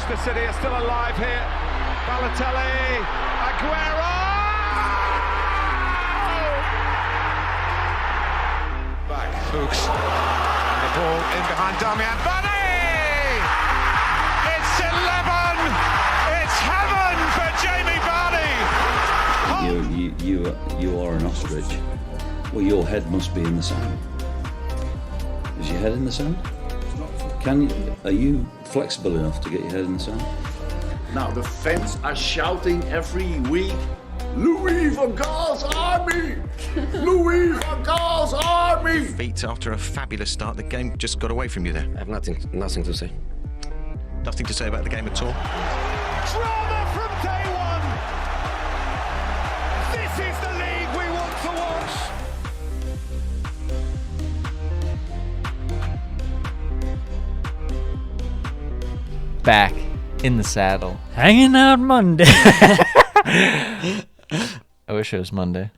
Manchester City are still alive here. Balotelli, Aguero! Back, Fuchs. The ball in behind Damian Vardy! It's 11! It's heaven for Jamie Vardy! You are an ostrich. Well, your head must be in the sand. Is your head in the sand? Are you flexible enough to get your head in the sand? Now the fans are shouting every week, Louis van Gaal's army! Louis van Gaal's army! Feet after a fabulous start, the game just got away from you there. I have nothing to say. Nothing to say about the game at all. Drama from day one! This is the league we want to watch! Back in the saddle. Hanging out Monday. I wish it was Monday.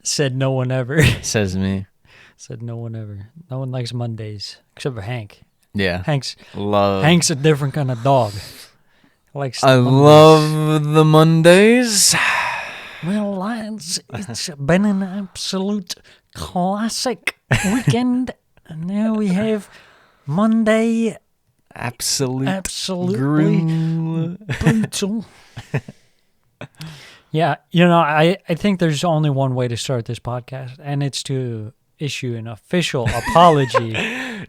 Said no one ever. Says me. Said no one ever. No one likes Mondays except for Hank. Yeah. Hank's Hank's a different kind of dog. Likes I love the Mondays. Well, lads, it's been an absolute classic weekend. And now we have Monday. Absolutely brutal. Yeah, I think there's only one way to start this podcast, and it's to issue an official apology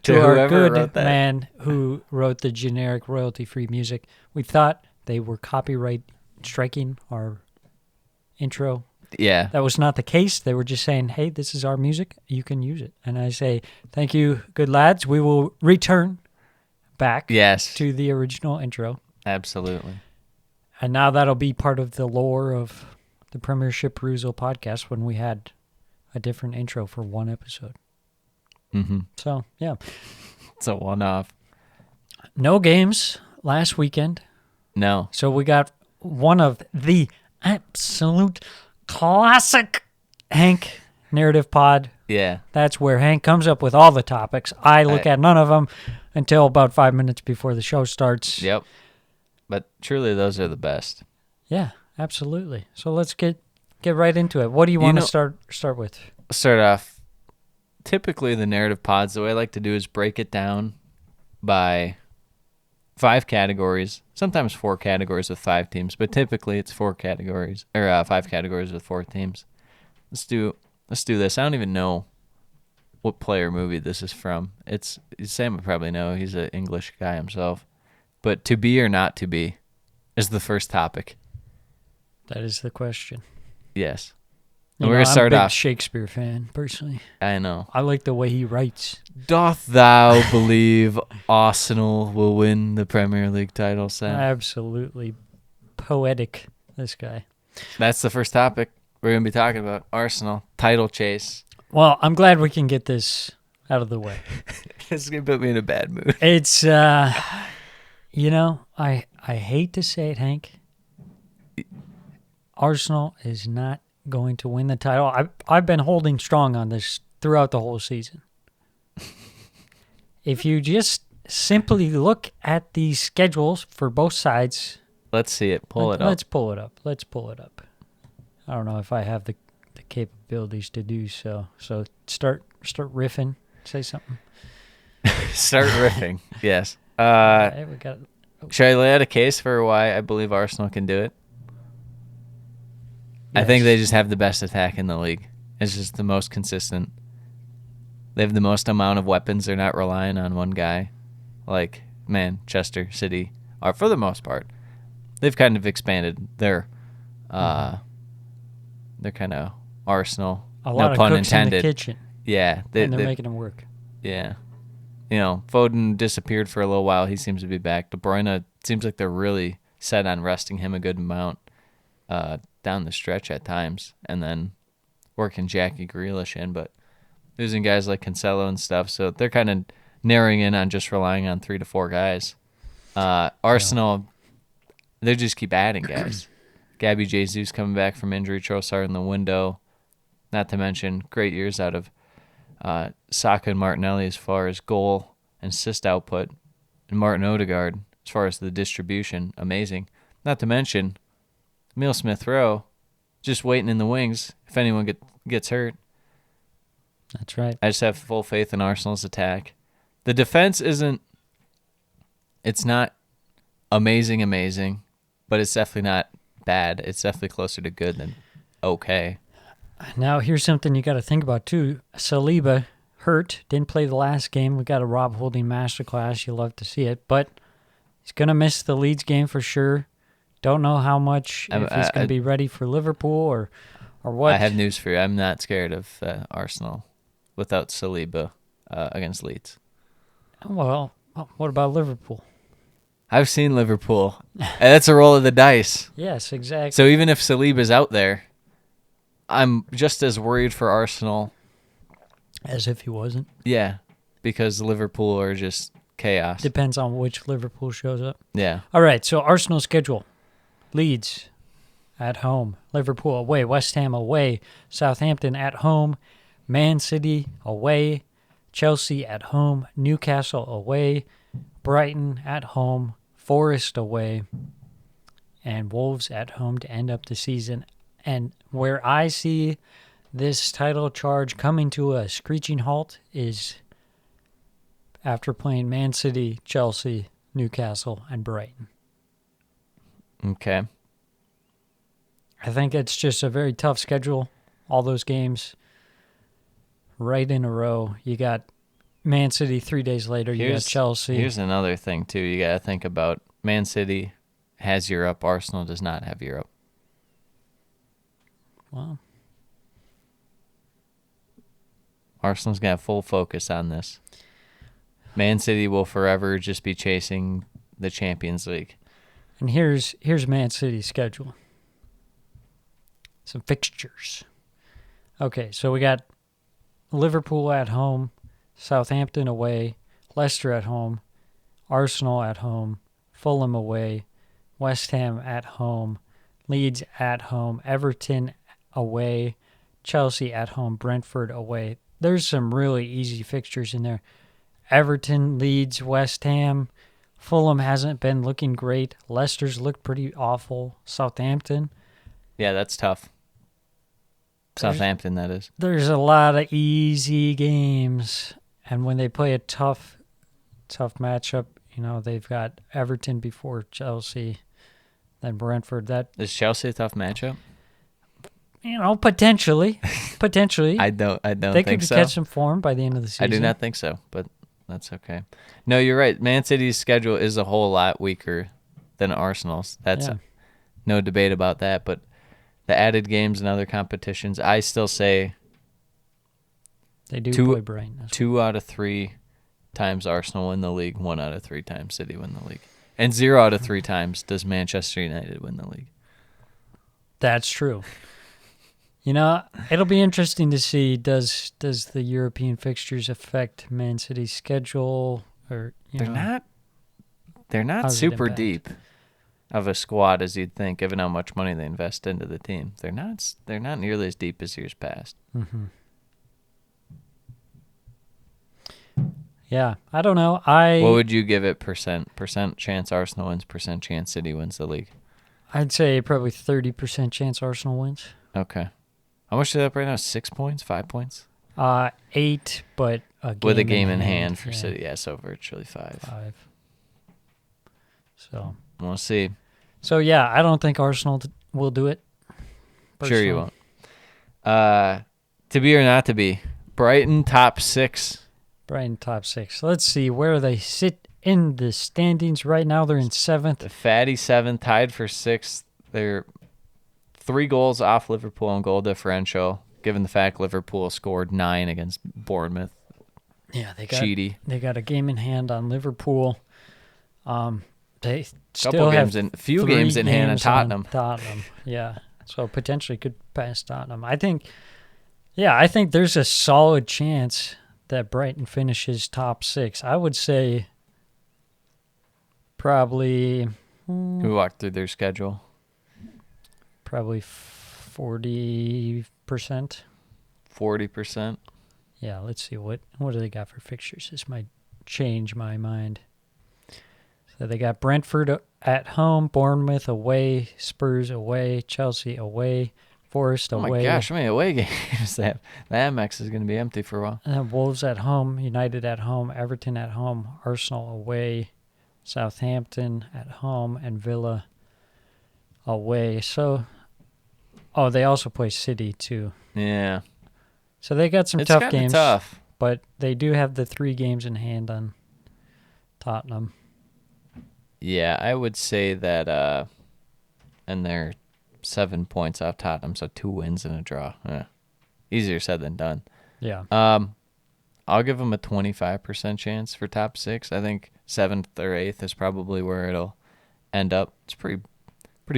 to our good man who wrote the generic royalty-free music. We thought they were copyright striking our intro. Yeah. That was not the case. They were just saying, hey, this is our music. You can use it. And I say, thank you, good lads. We will return back to the original intro. Absolutely. And now that'll be part of the lore of the Premiership Perusal podcast when we had a different intro for one episode. Mm-hmm. So, yeah. It's a one-off. No games last weekend. No. So we got one of the absolute classic Hank narrative pod. Yeah. That's where Hank comes up with all the topics. I look at none of them until about 5 minutes before the show starts. Yep. But truly, those are the best. Yeah, absolutely. So let's get right into it. What do you want to start with? Start off. Typically, the narrative pods, the way I like to do is break it down by 5 categories, sometimes 4 categories with 5 teams, but typically it's 4 categories, or 5 categories with 4 teams. Let's do this. I don't even know what player movie this is from. Sam would probably know. He's an English guy himself. But to be or not to be is the first topic. That is the question. Yes. And we're going to start I'm a big off. Shakespeare fan, personally. I know. I like the way he writes. Doth thou believe Arsenal will win the Premier League title, Sam? Absolutely poetic, this guy. That's the first topic we're going to be talking about. Arsenal, title chase. Well, I'm glad we can get this out of the way. This is going to put me in a bad mood. It's, I hate to say it, Hank. Arsenal is not going to win the title. I've been holding strong on this throughout the whole season. If you just simply look at the schedules for both sides. Let's see it. Pull it up. Let's pull it up. I don't know if I have the capabilities to do so. So start riffing. Say something. Start riffing. Yes. Okay, we got. Should I lay out a case for why I believe Arsenal can do it? Yes. I think they just have the best attack in the league. It's just the most consistent. They have the most amount of weapons. They're not relying on one guy like Manchester City are for the most part. They've kind of expanded their kind of Arsenal. A lot no of pun cooks intended. in the kitchen. Yeah. And they're making them work. Yeah. Foden disappeared for a little while. He seems to be back. De Bruyne, seems like they're really set on resting him a good amount down the stretch at times, and then working Jackie Grealish in, but losing guys like Cancelo and stuff. So they're kind of narrowing in on just relying on 3 to 4 guys. Arsenal, they just keep adding guys. Gabby Jesus coming back from injury, Trossard in the window. Not to mention great years out of Saka and Martinelli as far as goal and assist output. And Martin Odegaard, as far as the distribution. Amazing. Not to mention, Emile Smith-Rowe just waiting in the wings if anyone gets hurt. That's right. I just have full faith in Arsenal's attack. The defense it's not amazing, but it's definitely not bad. It's definitely closer to good than okay. Now, here's something you got to think about, too. Saliba hurt, didn't play the last game. We got a Rob Holding masterclass. You'll love to see it. But he's going to miss the Leeds game for sure. Don't know how much, if he's going to be ready for Liverpool or what. I have news for you. I'm not scared of Arsenal without Saliba against Leeds. Well, what about Liverpool? I've seen Liverpool. And that's a roll of the dice. Yes, exactly. So even if Saliba's out there, I'm just as worried for Arsenal. As if he wasn't. Yeah, because Liverpool are just chaos. Depends on which Liverpool shows up. Yeah. All right, so Arsenal schedule. Leeds at home. Liverpool away. West Ham away. Southampton at home. Man City away. Chelsea at home. Newcastle away. Brighton at home. Forest away. And Wolves at home to end up the season. And where I see this title charge coming to a screeching halt is after playing Man City, Chelsea, Newcastle, and Brighton. Okay. I think it's just a very tough schedule. All those games right in a row. You got Man City 3 days later. You got Chelsea. Here's another thing, too. You got to think about Man City has Europe. Arsenal does not have Europe. Wow. Arsenal's going to have full focus on this. Man City will forever just be chasing the Champions League. And here's Man City's schedule. Some fixtures. Okay, so we got Liverpool at home, Southampton away, Leicester at home, Arsenal at home, Fulham away, West Ham at home, Leeds at home, Everton away, Chelsea at home, Brentford away. There's some really easy fixtures in there. Everton, Leeds, West Ham. Fulham hasn't been looking great. Leicester's looked pretty awful. Southampton. Yeah, that's tough. Southampton, that is. There's a lot of easy games. And when they play a tough matchup, they've got Everton before Chelsea, then Brentford. Is Chelsea a tough matchup? Potentially. I don't they think could so. catch some form by the end of the season. I do not think so, but that's okay. No, you're right. Man City's schedule is a whole lot weaker than Arsenal's. That's no debate about that. But the added games and other competitions, I still say they do play Brighton. 2 out of 3 times Arsenal win the league, 1 out of 3 times City win the league. And 0 out of 3 times does Manchester United win the league. That's true. It'll be interesting to see, does the European fixtures affect Man City's schedule? Or They're not super deep of a squad as you'd think, given how much money they invest into the team. They're not nearly as deep as years past. Mm-hmm. Yeah, I don't know. What would you give it percent? Percent chance Arsenal wins, percent chance City wins the league? I'd say probably 30% chance Arsenal wins. Okay. How much is that up right now? 6 points? 5 points? 8, but with a game in hand for City. Yeah, so virtually 5. 5. So we'll see. So yeah, I don't think Arsenal will do it. Personally. Sure you won't. To be or not to be, Brighton top 6. Brighton top 6. Let's see where they sit in the standings right now. They're in 7th. The fatty 7th, tied for 6th. They're 3 goals off Liverpool on goal differential, given the fact Liverpool scored 9 against Bournemouth. Yeah, they got a game in hand on Liverpool. They still have a few games in hand on Tottenham. Yeah, so potentially could pass Tottenham. I think there's a solid chance that Brighton finishes top 6. I would say probably. We walked through their schedule. Probably 40%. 40%. Yeah, let's see what do they got for fixtures. This might change my mind. So So they got Brentford at home, Bournemouth away, Spurs away, Chelsea away, Forest Oh away. my gosh, how many away games they have? The Amex is going to be empty for a while. And then Wolves at home, United at home, Everton at home, Arsenal away, Southampton at home, and Villa away. So, they also play City too. Yeah. So they got some It's tough kinda games. tough. But they do have the 3 games in hand on Tottenham. Yeah, I would say that, and they're 7 points off Tottenham, so 2 wins and a draw. Easier said than done. Yeah. I'll give them a 25% chance for top 6. I think 7th or 8th is probably where it'll end up. It's pretty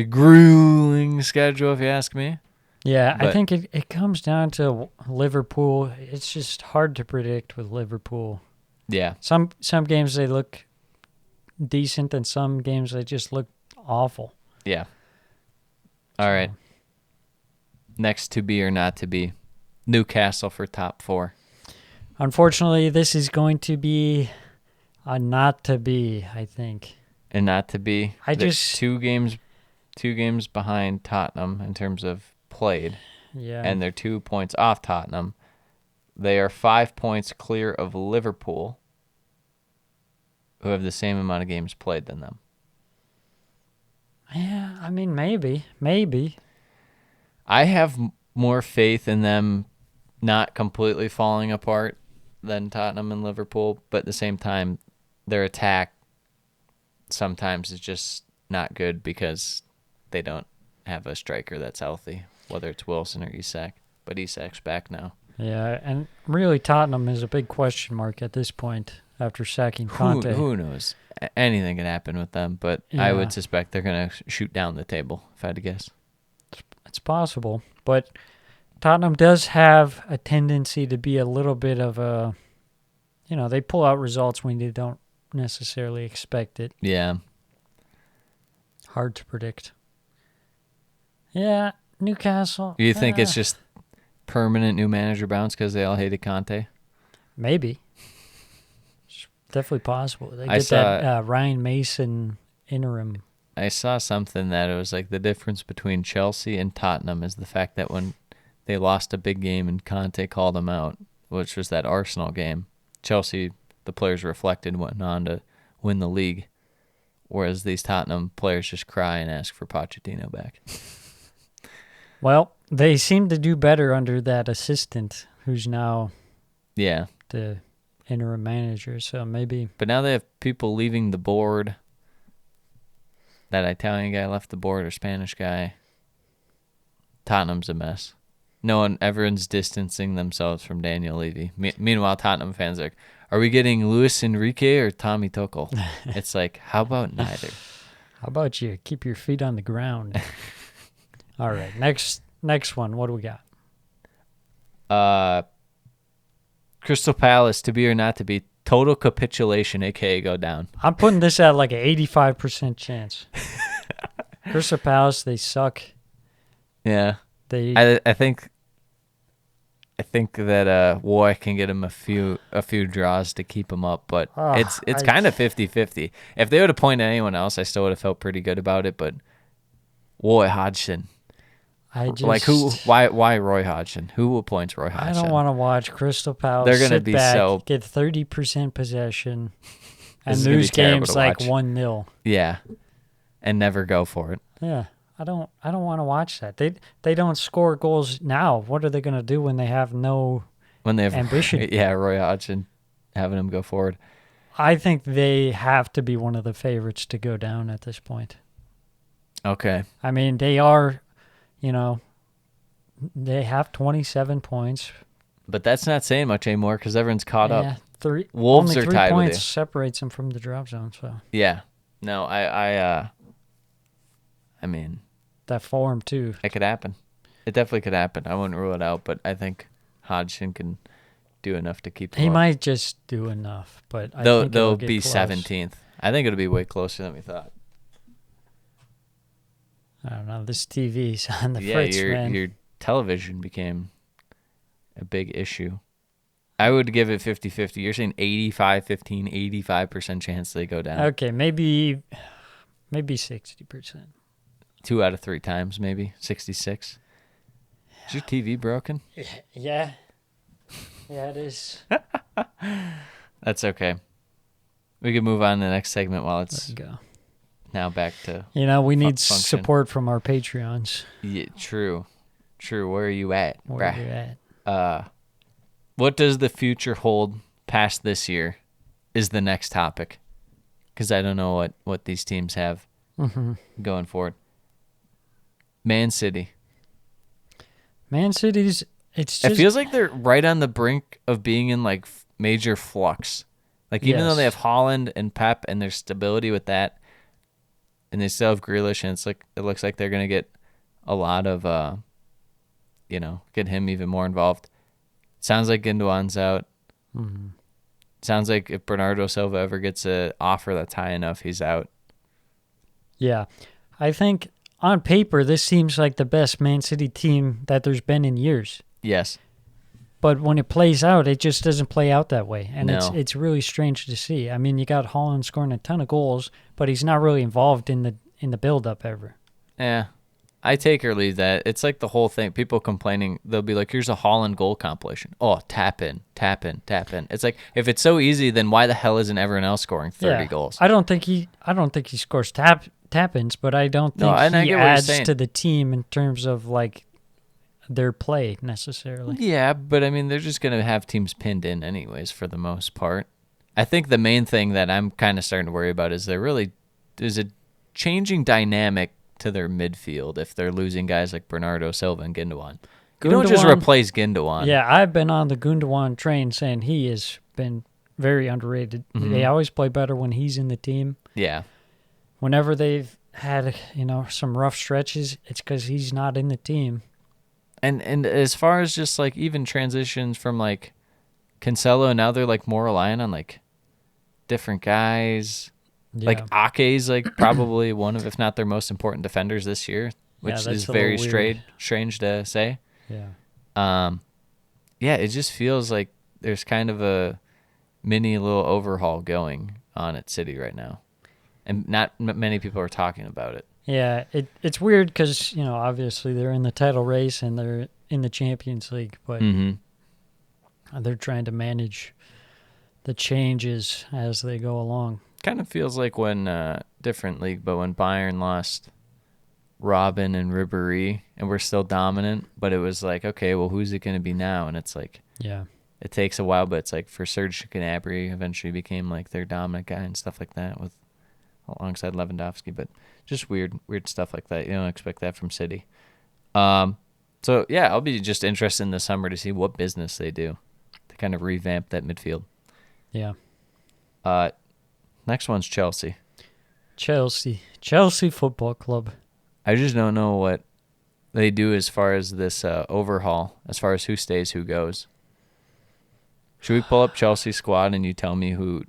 grueling schedule, if you ask me. Yeah, I But- think it comes down to Liverpool. It's just hard to predict with Liverpool. Yeah. Some games they look decent, and some games they just look awful. Yeah. All right. Next to be or not to be, Newcastle for top 4. Unfortunately, this is going to be a not to be, I think. And not to be. I They're just- 2 games behind Tottenham in terms of played, Yeah. and they're 2 points off Tottenham. They are 5 points clear of Liverpool, who have the same amount of games played than them. Yeah, I mean, maybe. I have more faith in them not completely falling apart than Tottenham and Liverpool, but at the same time, their attack sometimes is just not good because they don't have a striker that's healthy, whether it's Wilson or Isak. But Isak's back now. Yeah, and really Tottenham is a big question mark at this point after sacking Conte. Who knows? Anything can happen with them, but I Yeah. would suspect they're going to shoot down the table, if I had to guess. It's possible, but Tottenham does have a tendency to be a little bit of a, they pull out results when you don't necessarily expect it. Yeah. Hard to predict. Yeah, Newcastle. You think it's just permanent new manager bounce because they all hated Conte? Maybe. It's definitely possible. They I get saw- that Ryan Mason interim. I saw something that it was like the difference between Chelsea and Tottenham is the fact that when they lost a big game and Conte called them out, which was that Arsenal game, Chelsea, the players reflected, went on to win the league, whereas these Tottenham players just cry and ask for Pochettino back. Well, they seem to do better under that assistant who's now Yeah, the interim manager, so maybe. but now they have people leaving the board. That Italian guy left the board, or Spanish guy. Tottenham's a mess. Everyone's distancing themselves from Daniel Levy. Meanwhile, Tottenham fans are like, are we getting Luis Enrique or Tommy Tuchel? It's like, how about neither? How about you keep your feet on the ground? All right, next one. What do we got? Crystal Palace, to be or not to be, total capitulation, a.k.a. go down. I'm putting this at like an 85% chance. Crystal Palace, they suck. Yeah. They I think that Roy can get him a few draws to keep him up, but it's kind of 50-50. If they would have pointed anyone else, I still would have felt pretty good about it, but Roy Hodgson. I just Like who? Why Roy Hodgson? Who appoints Roy Hodgson? I don't want to watch Crystal Palace. They're gonna sit be back, so- get 30% possession and This is gonna be lose terrible games to like watch. 1-0. Yeah, and never go for it. Yeah, I don't want to watch that. They don't score goals now. What are they going to do when they have no When they have ambition? Yeah, Roy Hodgson having him go forward. I think they have to be one of the favorites to go down at this point. Okay. I mean, they are, they have 27 points. But that's not saying much anymore because everyone's caught Yeah, up. Wolves are only 3 tied with points you. separates them from the drop zone. So Yeah. No, I mean, that form too. it could happen. It definitely could happen. I wouldn't rule it out, but I think Hodgson can do enough to keep them He up. might just do enough, but I They'll think it'll be get close. 17th. I think it'll be way closer than we thought. I don't know. This TV's on the Yeah, fritz, man. your television became a big issue. I would give it 50-50. You're saying 85-15, 85% chance they go down. Okay, maybe 60%. 2 out of 3 times, maybe 66. Is your TV broken? Yeah. Yeah, it is. That's okay. We can move on to the next segment while it's Go. now back to We need function. support from our Patreons. Yeah, true. Where are you at? Where are you at? What does the future hold past this year is the next topic. Because I don't know what these teams have going forward. Man City. Man City's, it's just... It feels like they're right on the brink of being in like major flux. Like even though they have Haaland and Pep and there's stability with that, and they still have Grealish, and it looks like they're gonna get a lot of, get him even more involved. Sounds like Gundogan's out. Mm-hmm. Sounds like if Bernardo Silva ever gets an offer that's high enough, he's out. Yeah. I think on paper, this seems like the best Man City team that there's been in years. Yes. But when it plays out, it just doesn't play out that way. And No. it's really strange to see. I mean, you got Haaland scoring a ton of goals, but he's not really involved in the build-up ever. Yeah. I take or leave that. It's like the whole thing. People complaining, they'll be like, here's a Haaland goal compilation. Oh, tap in. It's like, if it's so easy, then why the hell isn't everyone else scoring 30 goals? I don't think he scores tap-ins, but I don't think he adds to the team in terms of like their play necessarily. Yeah, but I mean, they're just going to have teams pinned in anyways for the most part. I think the main thing that I'm kind of starting to worry about is there's a changing dynamic to their midfield if they're losing guys like Bernardo Silva and Gundogan. You don't just replace Gundogan. Yeah, I've been on the Gundogan train saying he has been very underrated. Mm-hmm. They always play better when he's in the team. Yeah. Whenever they've had, some rough stretches, it's because he's not in the team. And as far as just like even transitions from like Cancelo, now they're like more reliant on like different guys. Yeah. Like Ake's like probably one of, if not their most important defenders this year, which is very strange to say. Yeah. Yeah, it just feels like there's kind of a mini little overhaul going on at City right now. And not many people are talking about it. Yeah, it's weird because, obviously they're in the title race and they're in the Champions League, but they're trying to manage the changes as they go along. Kind of feels like when, different league, but when Bayern lost Robin and Ribéry and we're still dominant, but it was like, okay, well, who's it going to be now? And it's like, yeah, it takes a while, but it's like for Serge Gnabry eventually became like their dominant guy and stuff like that with alongside Lewandowski, but just weird stuff like that. You don't expect that from City. So yeah, I'll be just interested in the summer to see what business they do to kind of revamp that midfield. Yeah. Next one's Chelsea. Chelsea Football Club. I just don't know what they do as far as this overhaul, as far as who stays, who goes. Should we pull up Chelsea's squad and you tell me who,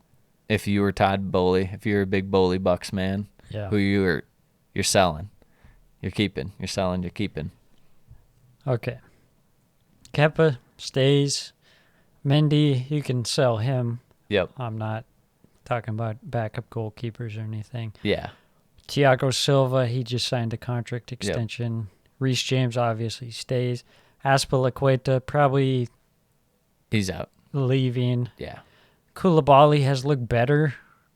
if you were Todd Bowley, if you're a big Bowley Bucks man, who you're selling, you're keeping, you're selling, you're keeping. Okay. Kepa stays. Mendy, you can sell him. Yep. I'm not talking about backup goalkeepers or anything. Yeah. Thiago Silva, he just signed a contract extension. Yep. Reece James obviously stays. Azpilicueta probably he's out. Leaving. Yeah. Koulibaly has looked better.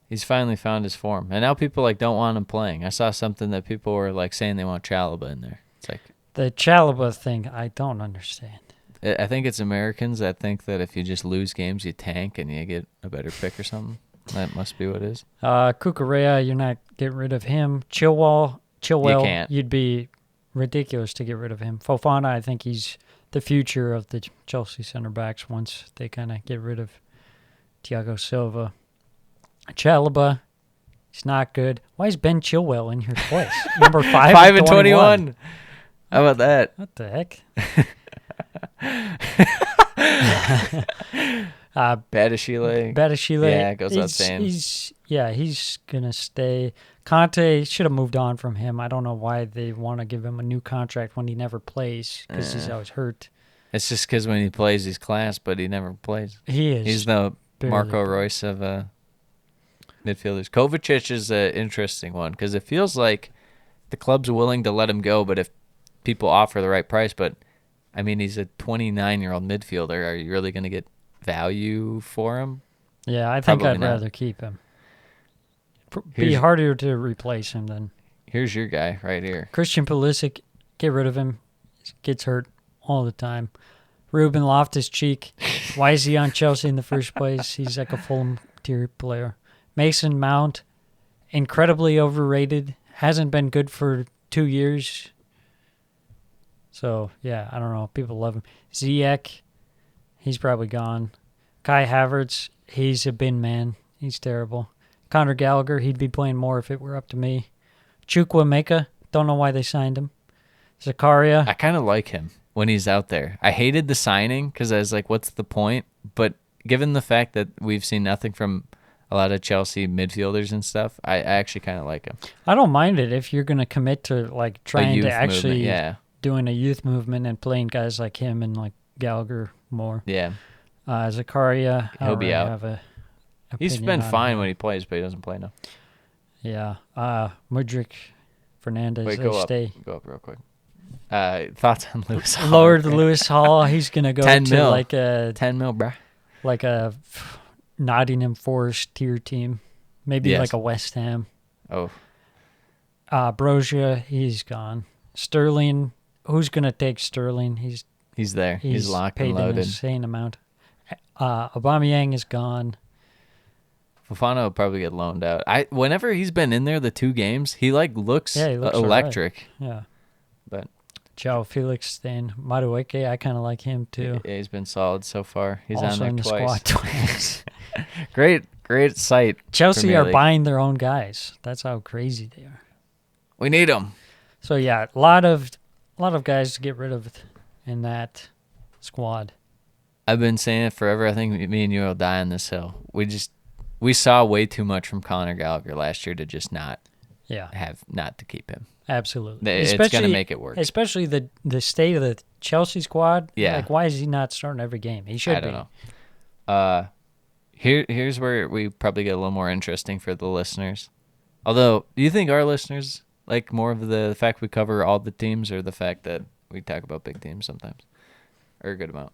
He's finally found his form. And now people don't want him playing. I saw something that people were saying they want Chalobah in there. It's like the Chalobah thing, I don't understand. I think it's Americans that think that if you just lose games, you tank and you get a better pick or something. That must be what it is. Cucurella, you're not getting rid of him. Chilwell, you can't. You'd be ridiculous to get rid of him. Fofana, I think he's the future of the Chelsea center backs once they kind of get rid of Thiago Silva. Chalobah, he's not good. Why is Ben Chilwell in here twice? Number 5 and 21. How about that? What the heck? Badashile. Yeah, goes without saying. He's going to stay. Conte should have moved on from him. I don't know why they want to give him a new contract when he never plays because he's always hurt. It's just because when he plays, he's class, but he never plays. He is. He's the barely Marco good. Royce of midfielders. Kovacic is an interesting one because it feels like the club's willing to let him go, but if people offer the right price, but I mean, he's a 29-year-old midfielder. Are you really going to get value for him? Yeah, I think Probably I'd not. rather keep him. Be Here's- harder to replace him than Here's your guy right here. Christian Pulisic. Get rid of him. He gets hurt all the time. Ruben Loftus-Cheek. Why is he on Chelsea in the first place? He's like a Fulham tier player. Mason Mount, incredibly overrated. Hasn't been good for 2 years. So, yeah, I don't know. People love him. Ziyech, he's probably gone. Kai Havertz, he's a bin man. He's terrible. Conor Gallagher, he'd be playing more if it were up to me. Chukwuemeka, don't know why they signed him. Zakaria, I kind of like him when he's out there. I hated the signing because I was like, what's the point? But given the fact that we've seen nothing from a lot of Chelsea midfielders and stuff, I actually kind of like him. I don't mind it if you're going to commit to like trying youth to actually movement, yeah. doing a youth movement and playing guys like him and like Gallagher more. Yeah. Zakaria, I He'll don't be really out. have a He's opinion been on fine him. when he plays, but he doesn't play now. Yeah. Mudryk, Fernandez, Wait, they go up. stay. Go up real quick. Thoughts on Lewis Hall? Lower to Lewis Hall. He's gonna go 10 to mil. like a 10 mil, bruh. Nottingham Forest tier team, maybe Yes. like a West Ham. Oh, Brozier, he's gone. Sterling, who's gonna take Sterling? he's there. He's locked paid and an loaded. insane amount. Aubameyang is gone. Fofana will probably get loaned out. Whenever he's been in there, the 2 games, he looks, Yeah, he looks all right. electric. Yeah. But Joao Felix staying. Madueke, I kind of like him too. yeah, he's been solid so far. He's Also on in there the twice. squad twice. Great sight. Chelsea Premier are League. buying their own guys. That's how crazy they are. We need him. So yeah, a lot of guys to get rid of in that squad. I've been saying it forever. I think me and you will die on this hill. We saw way too much from Conor Gallagher last year to just not Yeah, to keep him. absolutely. It's gonna make it work. Especially the state of the Chelsea squad. Yeah. Like, why is he not starting every game? He should I be. don't know. Here's where we probably get a little more interesting for the listeners. Although, do you think our listeners like more of the fact we cover all the teams or the fact that we talk about big teams sometimes? Or a good amount?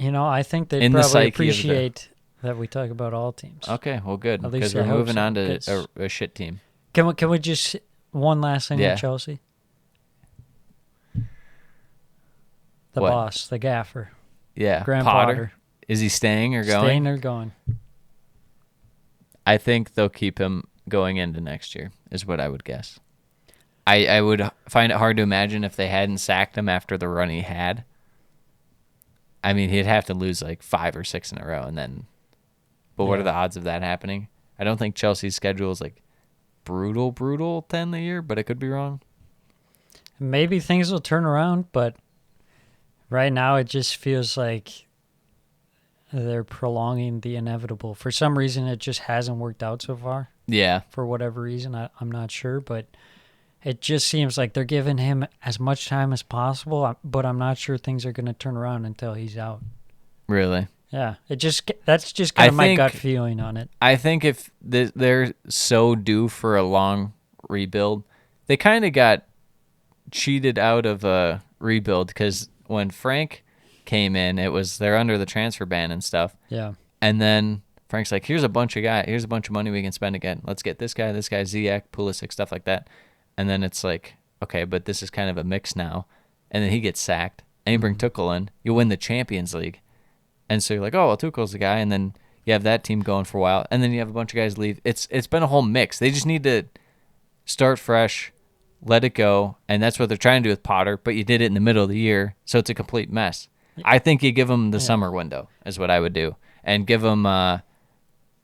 I think they In the probably psyche of the- appreciate that we talk about all teams. Okay, well, good. At least Because I we're hope moving so, on to 'cause- a shit team. Can we just one last thing Yeah. on Chelsea? The What? boss, the gaffer, Yeah, Graham Potter. Potter. Is he staying or going? Staying or going? I think they'll keep him going into next year, is what I would guess. I would find it hard to imagine if they hadn't sacked him after the run he had. I mean, he'd have to lose like 5 or 6 in a row, and then. But what are the odds of that happening? I don't think Chelsea's schedule is like brutal to end the year, but I could be wrong. Maybe things will turn around, but right now it just feels like they're prolonging the inevitable. For some reason, it just hasn't worked out so far. Yeah, For whatever reason, I'm not sure, but it just seems like they're giving him as much time as possible. But I'm not sure things are going to turn around until he's out. really. Yeah, that's just kind I of my think- gut feeling on it. I think if they're so due for a long rebuild, they kind of got cheated out of a rebuild because when Frank came in, they're under the transfer ban and stuff. Yeah, And then Frank's like, here's a bunch of money we can spend again. Let's get this guy, Ziyech, Pulisic, stuff like that. And then it's like, okay, but this is kind of a mix now. And then he gets sacked, and you bring Tuchel in. You win the Champions League. And so you're like, oh, well, Tuchel's the guy. And then you have that team going for a while. And then you have a bunch of guys leave. It's been a whole mix. They just need to start fresh, let it go. And that's what they're trying to do with Potter. But you did it in the middle of the year, so it's a complete mess. I think you give them the summer window is what I would do. And give them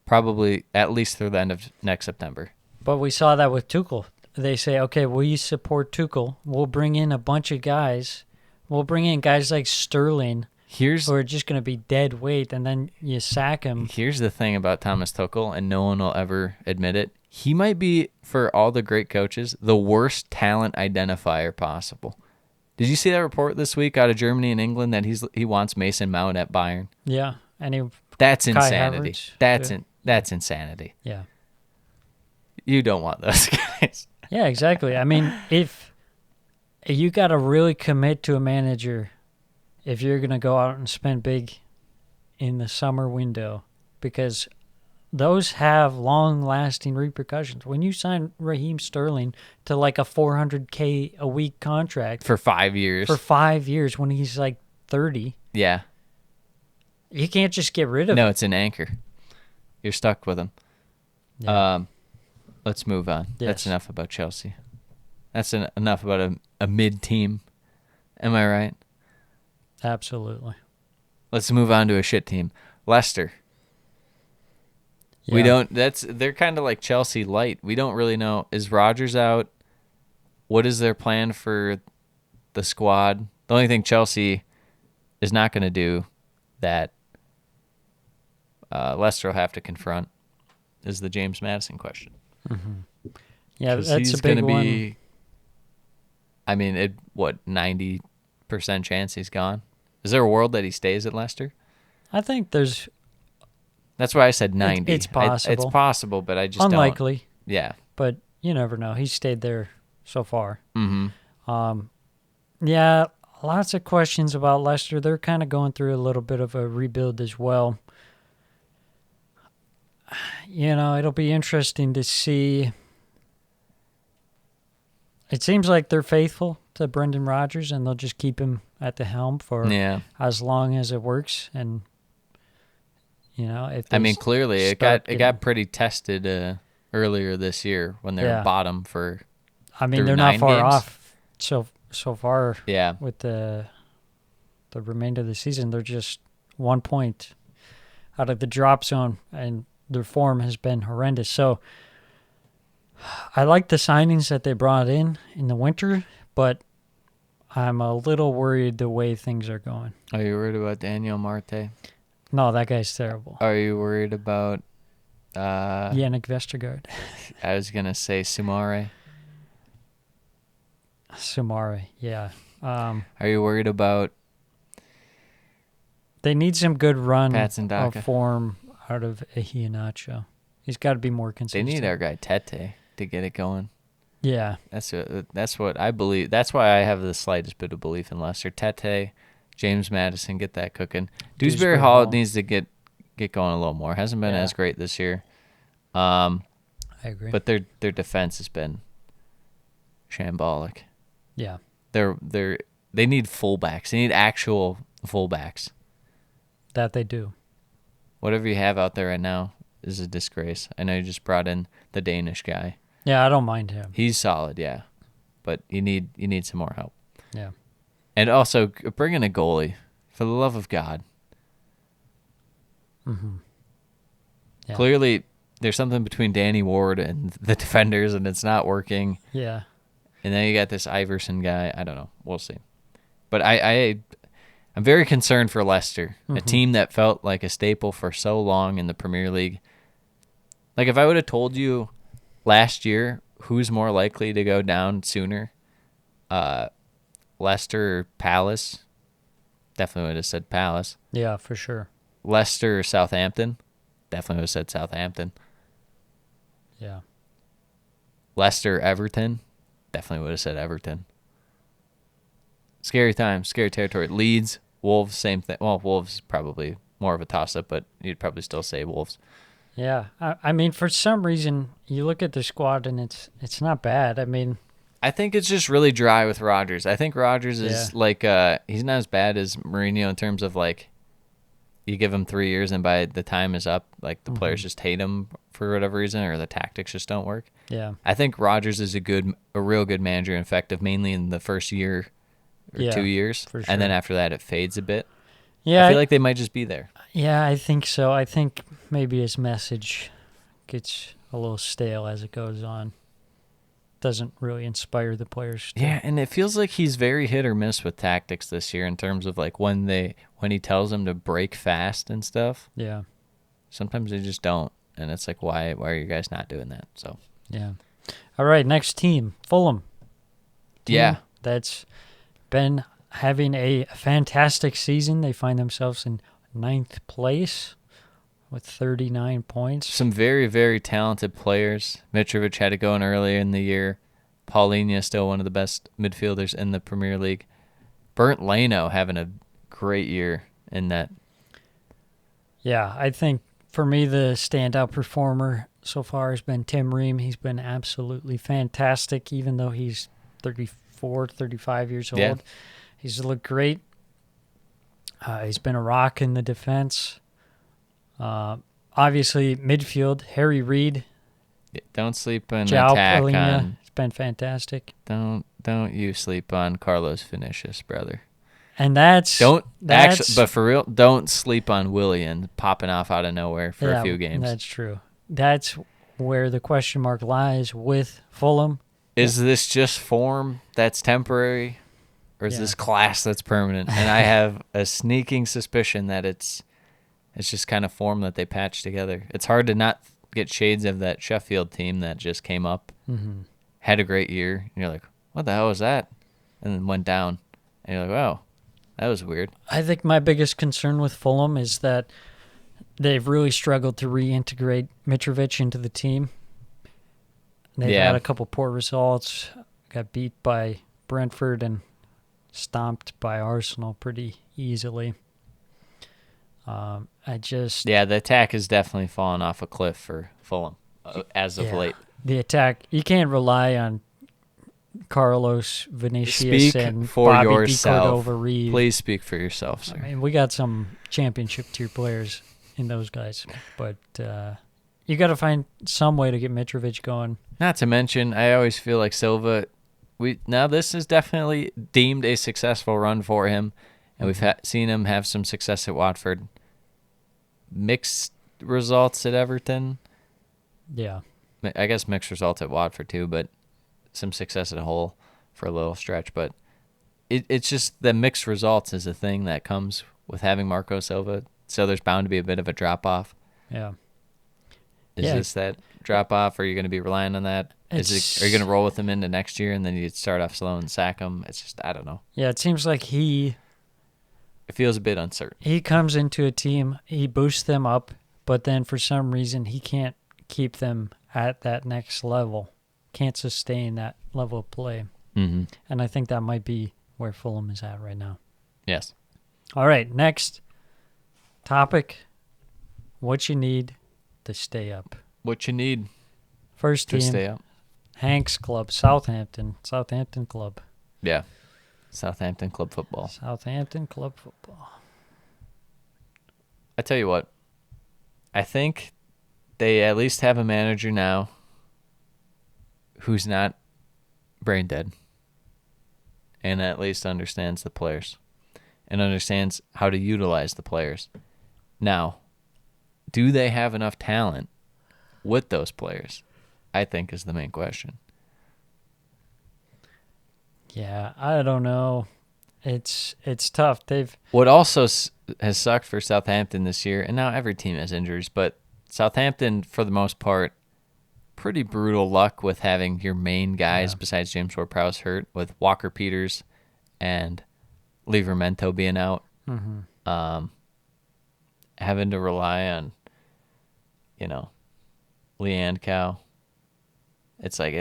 probably at least through the end of next September. but we saw that with Tuchel. They say, okay, we support Tuchel. We'll bring in a bunch of guys. We'll bring in guys like Sterling Here's who are just going to be dead weight, and then you sack him. Here's the thing about Thomas Tuchel, and no one will ever admit it. He might be, for all the great coaches, the worst talent identifier possible. Did you see that report this week out of Germany and England that he wants Mason Mount at Bayern? Yeah, and That's Kai insanity. Havertz. That's insanity. Yeah. You don't want those guys. Yeah, exactly. I mean, if you got to really commit to a manager if you're going to go out and spend big in the summer window, because those have long-lasting repercussions. When you sign Raheem Sterling to like a $400K a week contract For 5 years. for 5 years when he's like 30, Yeah. you can't just get rid of No, him. it's an anchor. You're stuck with him. Yeah. Let's move on. Yes. That's enough about Chelsea. That's enough about a mid-team. Am I right? Absolutely. Let's move on to a shit team. Leicester. Yeah. They're kind of like Chelsea light. We don't really know. Is Rodgers out? What is their plan for the squad? The only thing Chelsea is not going to do that Leicester will have to confront is the James Madison question. Yeah, 'Cause that's he's a big gonna one. be, I mean, 90% chance he's gone? Is there a world that he stays at Leicester? I think there's That's why I said 90. it's possible. It's possible, but I just unlikely, don't. Yeah. but you never know. He's stayed there so far. Mm-hmm. Yeah, lots of questions about Leicester. They're kind of going through a little bit of a rebuild as well. It'll be interesting to see. It seems like they're faithful to Brendan Rodgers, and they'll just keep him at the helm for as long as it works. And if Clearly it got pretty tested earlier this year when they were bottom for. they're 9 not far games. off. So far. Yeah. With the remainder of the season, they're just 1 point out of the drop zone, and their form has been horrendous. So I like the signings that they brought in the winter, but I'm a little worried the way things are going. Are you worried about Daniel Marte? No, that guy's terrible. Are you worried about Yannick Vestergaard. I was going to say Sumare. Sumare, yeah. Are you worried about They need some good run Patson of Daka? form out of Iheanacho. He's got to be more They consistent. need our guy Tete to get it going. Yeah. That's what I believe. That's why I have the slightest bit of belief in Leicester. Tete, James Madison, get that cooking. Dewsbury Hall needs to get going a little more. Hasn't been as great this year. I agree. But their defense has been shambolic. Yeah. They need fullbacks. They need actual fullbacks. That they do. Whatever you have out there right now is a disgrace. I know you just brought in the Danish guy. Yeah, I don't mind him. He's solid, yeah. But you need some more help. Yeah. And also bring in a goalie, for the love of God. Mm-hmm. Yeah. Clearly, there's something between Danny Ward and the defenders, and it's not working. Yeah. And then you got this Iverson guy. I don't know. We'll see. But I'm very concerned for Leicester, a team that felt like a staple for so long in the Premier League. Like, if I would have told you last year who's more likely to go down sooner, Leicester or Palace, definitely would have said Palace. Yeah, for sure. Leicester or Southampton, definitely would have said Southampton. Yeah. Leicester, Everton, definitely would have said Everton. Scary time, scary territory. Leeds, Wolves, same thing. Well, Wolves probably more of a toss-up, but you'd probably still say Wolves. Yeah. I mean, for some reason, you look at the squad and it's not bad. I mean, I think it's just really dry with Rodgers. I think Rodgers is like he's not as bad as Mourinho in terms of like you give him 3 years and by the time is up, like the players just hate him for whatever reason or the tactics just don't work. yeah. I think Rodgers is a real good manager, effective mainly in the first year or 2 years, for and then sure. after that it fades a bit. Yeah. I feel like they might just be there. Yeah, I think so. I think maybe his message gets a little stale as it goes on. Doesn't really inspire the players. Yeah, and it feels like he's very hit or miss with tactics this year in terms of like when he tells them to break fast and stuff. Yeah. Sometimes they just don't, and it's like why are you guys not doing that? So Yeah. All right, next team, Fulham. yeah, That's been having a fantastic season. They find themselves in 9th place with 39 points. Some very, very talented players. Mitrovic had to go in earlier in the year. Paulinho still one of the best midfielders in the Premier League. Bernd Leno having a great year in that. Yeah, I think for me the standout performer so far has been Tim Ream. He's been absolutely fantastic, even though he's 34, 35 years old. Yeah. He's looked great. He's been a rock in the defense. Obviously, midfield, Harry Reid. Don't sleep on João attack Palhinha. on. It's been fantastic. Don't you sleep on Carlos Vinicius, brother. And that's actually, but for real, don't sleep on Willian popping off out of nowhere for a few games. That's true. That's where the question mark lies with Fulham. Is this just form that's temporary, or is this class that's permanent? And I have a sneaking suspicion that it's just kind of form that they patched together. It's hard to not get shades of that Sheffield team that just came up, had a great year, and you're like, what the hell was that? And then went down, and you're like, wow, that was weird. I think my biggest concern with Fulham is that they've really struggled to reintegrate Mitrovic into the team. They've had a couple poor results, got beat by Brentford and stomped by Arsenal pretty easily. The attack has definitely fallen off a cliff for Fulham as of late. The attack, you can't rely on Carlos Vinicius Speak and for Bobby yourself. Cordova-Reid. Please speak for yourself, sir. I mean, we got some championship tier players in those guys, but you got to find some way to get Mitrovic going. Not to mention, I always feel like Silva. This is definitely deemed a successful run for him, and we've seen him have some success at Watford. Mixed results at Everton. Yeah, I guess mixed results at Watford too, but some success at Hull for a little stretch. But it's just the mixed results is a thing that comes with having Marco Silva. So there's bound to be a bit of a drop off. Yeah. Is this that drop off? Or are you going to be relying on that? Are you going to roll with him into next year and then you start off slow and sack him? It's just, I don't know. Yeah, it seems like it feels a bit uncertain. He comes into a team, he boosts them up, but then for some reason he can't keep them at that next level, can't sustain that level of play. Mm-hmm. And I think that might be where Fulham is at right now. Yes. All right, next topic, what you need to stay up. What you need First team, to stay up. Hank's Club, Southampton Club. Yeah. Southampton Club Football. Southampton Club Football. I tell you what, I think they at least have a manager now who's not brain dead and at least understands the players and understands how to utilize the players. Now, do they have enough talent with those players? I think is the main question. Yeah, I don't know. It's tough. What also has sucked for Southampton this year, and now every team has injuries, but Southampton, for the most part, pretty brutal luck with having your main guys besides James Ward-Prowse hurt, with Walker Peters and Livramento being out. Mm-hmm. Having to rely on, Leanne Cow. It's like,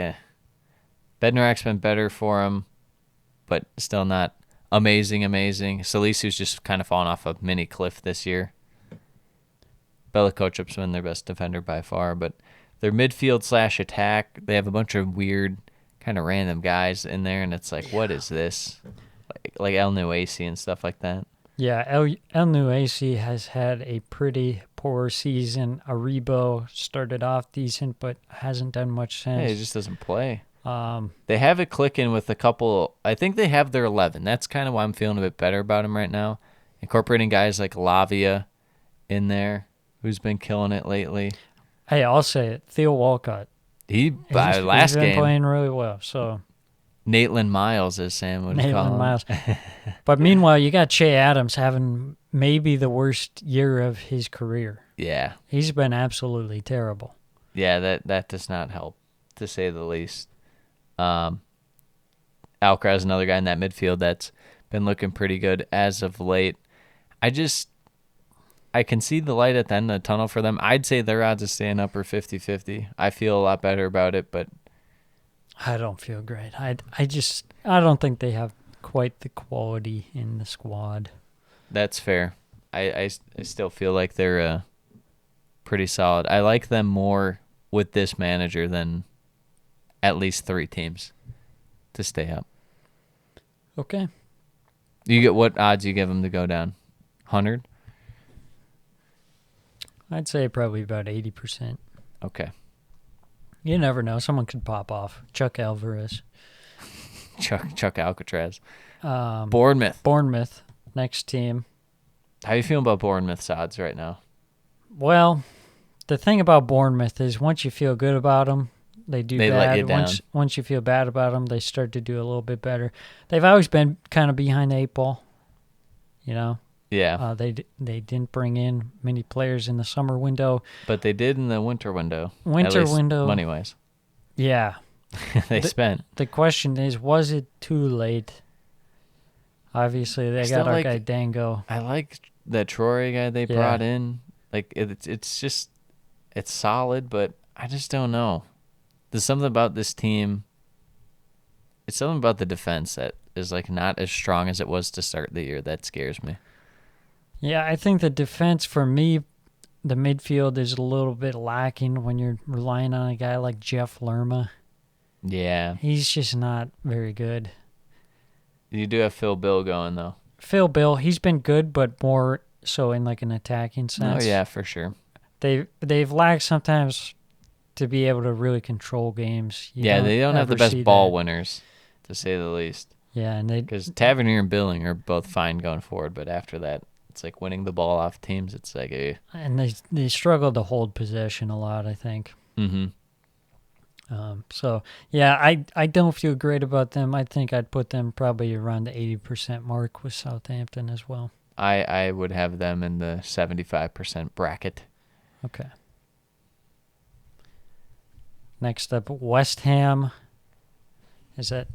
Bednarak's been better for him, but still not amazing. Salisu's just kind of fallen off a mini cliff this year. Bella Kotchup's been their best defender by far, but their midfield / attack, they have a bunch of weird, kind of random guys in there, and it's like, what is this? Like El Nuasi and stuff like that. Yeah, El Nuasi has had a pretty poor season. Aribo started off decent, but hasn't done much since. Yeah, he just doesn't play. They have it clicking with a couple. I think they have their 11. That's kind of why I'm feeling a bit better about him right now. Incorporating guys like Lavia in there, who's been killing it lately. Hey, I'll say it. Theo Walcott. He's been playing really well. So Maitland Miles, as Sam would call him. Maitland Miles. But meanwhile, you got Che Adams having maybe the worst year of his career. Yeah. He's been absolutely terrible. Yeah, that does not help, to say the least. I Alcaraz, another guy in that midfield that's been looking pretty good as of late. I can see the light at the end of the tunnel for them. I'd say their odds of staying up are 50-50. I feel a lot better about it, but I don't feel great. I don't think they have quite the quality in the squad. that's fair. I still feel like they're pretty solid. I like them more with this manager than at least 3 teams to stay up. Okay. You get what odds you give them to go down? 100? I'd say probably about 80%. Okay. You never know. Someone could pop off. Chuck Alvarez. Chuck Alcatraz. Bournemouth. Next team. How you feeling about Bournemouth's odds right now? Well, the thing about Bournemouth is once you feel good about them, they bad. Let you down. Once you feel bad about them, they start to do a little bit better. They've always been kind of behind the 8 ball, you know. Yeah. They didn't bring in many players in the summer window. But they did in the winter window. Money-wise. Yeah. They spent. The question is, was it too late? Obviously, they got our guy Dango. I like that Troy guy they brought in. Like, it's just, it's solid, but I just don't know. There's something about this team. It's something about the defense that is, like, not as strong as it was to start the year. That scares me. Yeah, I think the defense, for me, the midfield is a little bit lacking when you're relying on a guy like Jeff Lerma. Yeah. He's just not very good. You do have Phil Bill going, though. Phil Bill, he's been good, but more so in like an attacking sense. Oh, yeah, for sure. They've lacked sometimes to be able to really control games. They don't have the best ball winners, to say the least. Yeah, and because Tavernier and Billing are both fine going forward, but after that, it's like winning the ball off teams. It's like and they struggle to hold possession a lot, I think. Mm-hmm. So yeah, I don't feel great about them. I think I'd put them probably around the 80% mark with Southampton as well. I would have them in the 75% bracket. Okay. Next up, West Ham. Is that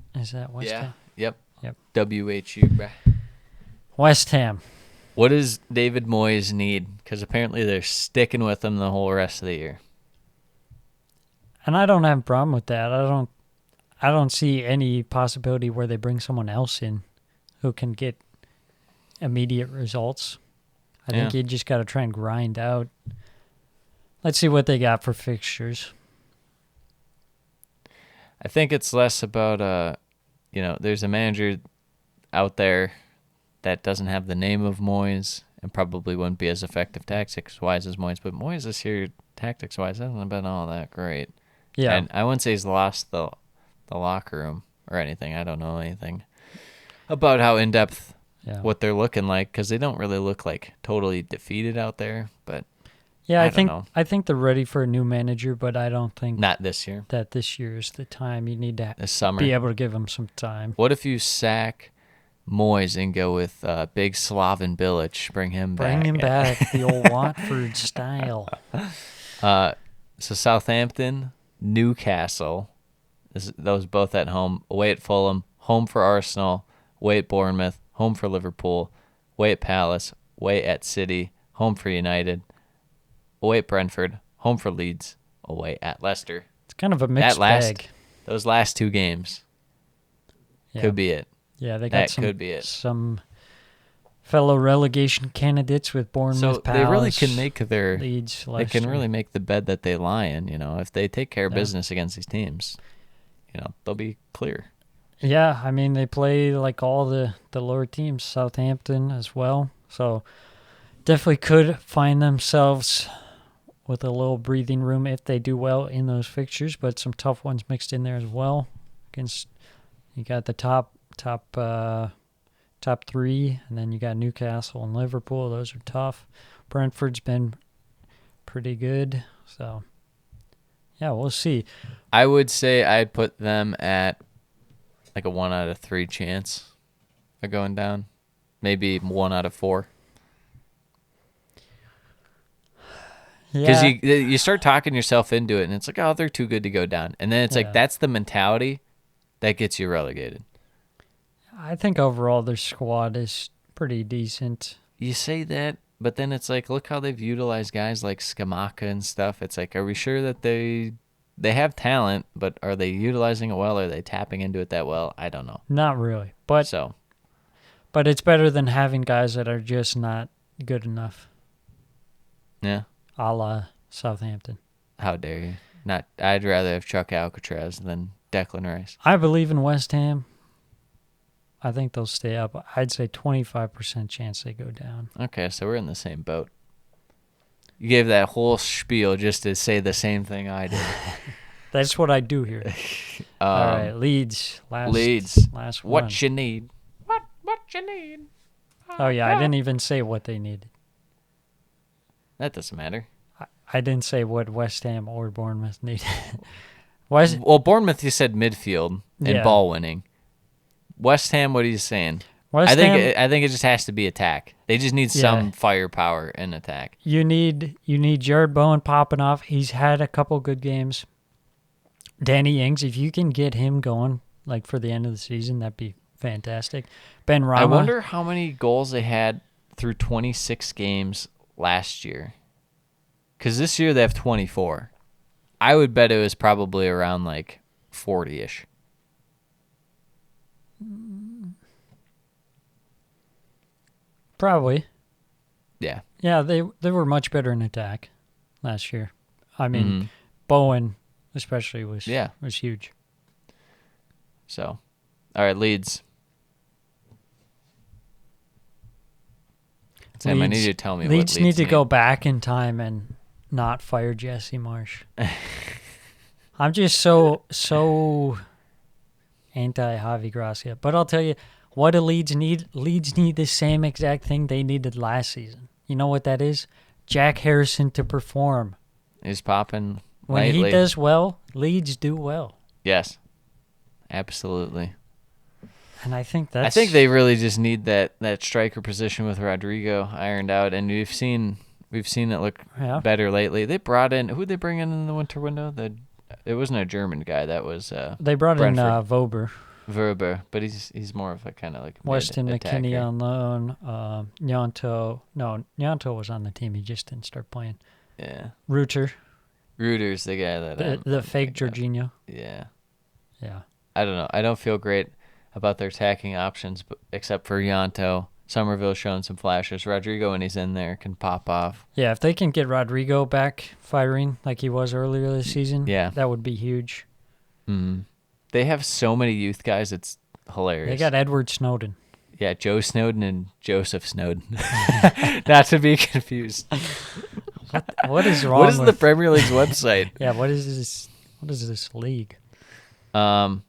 West Ham? Yep. Yep. WHU, bruh. West Ham. What does David Moyes need? Because apparently they're sticking with him the whole rest of the year. And I don't have a problem with that. I don't see any possibility where they bring someone else in who can get immediate results. I think you just got to try and grind out. Let's see what they got for fixtures. I think it's less about, there's a manager out there that doesn't have the name of Moyes and probably wouldn't be as effective tactics-wise as Moyes. But Moyes this year, tactics-wise, hasn't been all that great. Yeah. And I wouldn't say he's lost the locker room or anything. I don't know anything about how in-depth what they're looking like because they don't really look like totally defeated out there. But yeah, I think they're ready for a new manager, but I don't think not this year. That this year is the time. You need to this summer. Be able to give them some time. What if you sack Moyes and go with Big Slaven Bilic? Bring him back, the old Watford style. So Southampton, Newcastle, those both at home. Away at Fulham, home for Arsenal. Away at Bournemouth, home for Liverpool. Away at Palace, away at City, home for United. Away at Brentford, home for Leeds. Away at Leicester. It's kind of a mixed bag. Those last 2 games could be it. Yeah, they got could be it. Some fellow relegation candidates with Bournemouth, so Palace, they really can make their Leeds, they can really make the bed that they lie in. If they take care of business against these teams, they'll be clear. Yeah, I mean they play like all the lower teams, Southampton as well. So definitely could find themselves with a little breathing room if they do well in those fixtures, but some tough ones mixed in there as well. You got the top 3, and then you got Newcastle and Liverpool. Those are tough. Brentford's been pretty good, so yeah, we'll see. I would say I'd put them at like a 1 out of 3 chance of going down, maybe 1 out of 4. Because you start talking yourself into it, and it's like, oh, they're too good to go down. And then it's like, that's the mentality that gets you relegated. I think overall their squad is pretty decent. You say that, but then it's like, look how they've utilized guys like Skamaka and stuff. It's like, are we sure that they have talent, but are they utilizing it well? Are they tapping into it that well? I don't know. Not really, but it's better than having guys that are just not good enough. Yeah. A la Southampton. How dare you? I'd rather have Chuck Alcatraz than Declan Rice. I believe in West Ham. I think they'll stay up. I'd say 25% chance they go down. Okay, so we're in the same boat. You gave that whole spiel just to say the same thing I did. That's what I do here. All right, Leeds. Last one. What you need? What you need? Oh, yeah, I didn't even say what they needed. That doesn't matter. I didn't say what West Ham or Bournemouth needed. Well, Bournemouth, you said midfield and ball winning. West Ham, what are you saying? I think it just has to be attack. They just need some firepower in attack. You need Jared Bowen popping off. He's had a couple good games. Danny Ings, if you can get him going like for the end of the season, that'd be fantastic. Ben Rama. I wonder how many goals they had through 26 games last year. Because this year they have 24. I would bet it was probably around like 40-ish. Probably. Yeah. Yeah, they were much better in attack last year. I mean, Bowen especially was huge. So, all right, Leeds. Sam, I need you to tell me what Leeds need to go back in time and not fire Jesse Marsh. I'm just so anti Javi Gracia. But I'll tell you, what do Leeds need? Leeds need the same exact thing they needed last season. You know what that is? Jack Harrison to perform. He's popping when lately. He does well, Leeds do well. Yes, absolutely. And I think they really just need that striker position with Rodrigo ironed out, and we've seen it look better lately. They brought in who'd they bring in the winter window? It wasn't a German guy. That was they brought Brentford. In Verber, but he's more of a kind of like Weston McKinney on loan. Nyanto was on the team. He just didn't start playing. Yeah. Reuter's the guy that the fake Jorginho. Yeah. Yeah. I don't know. I don't feel great about their attacking options, except for Nyanto. Somerville showing some flashes. Rodrigo, when he's in there, can pop off. Yeah, if they can get Rodrigo back firing like he was earlier this season, that would be huge. Mm. They have so many youth guys, it's hilarious. They got Edward Snowden. Yeah, Joe Snowden and Joseph Snowden. Not to be confused. What is wrong What is the Premier League's website? Yeah, what is this? What is this league? Did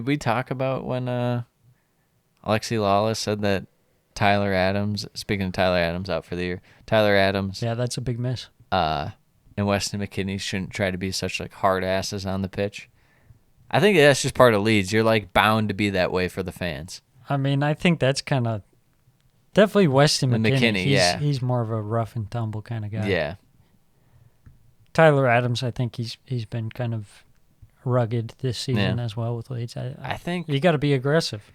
we talk about when Alexi Lawless said that Tyler Adams, speaking of Tyler Adams out for the year, Tyler Adams. Yeah, that's a big miss. And Weston McKinney shouldn't try to be such like hard asses on the pitch. I think that's just part of Leeds. You're like bound to be that way for the fans. I mean, I think that's kind of definitely Weston McKinney. He's more of a rough and tumble kind of guy. Yeah. Tyler Adams, I think he's been kind of rugged this season as well with Leeds. I think you got to be aggressive.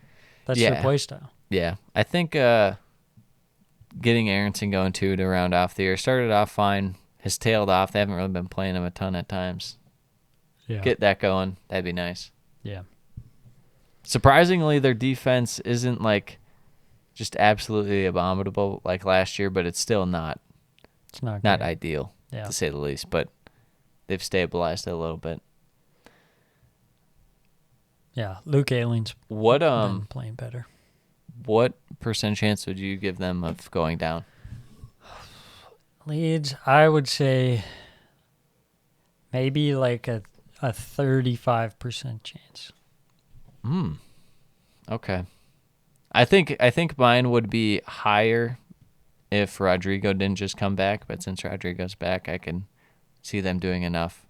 That's their play style. Yeah, I think getting Aronson going too to round off the year started off fine. Has tailed off. They haven't really been playing him a ton at times. Yeah. Get that going. That'd be nice. Yeah. Surprisingly, their defense isn't like just absolutely abominable like last year, but it's still not. It's not ideal to say the least. But they've stabilized it a little bit. Yeah, Luke Ayling's been playing better. What % chance would you give them of going down? Leeds, I would say maybe like a 35% chance. Okay. I think mine would be higher if Rodrigo didn't just come back, but since Rodrigo's back, I can see them doing enough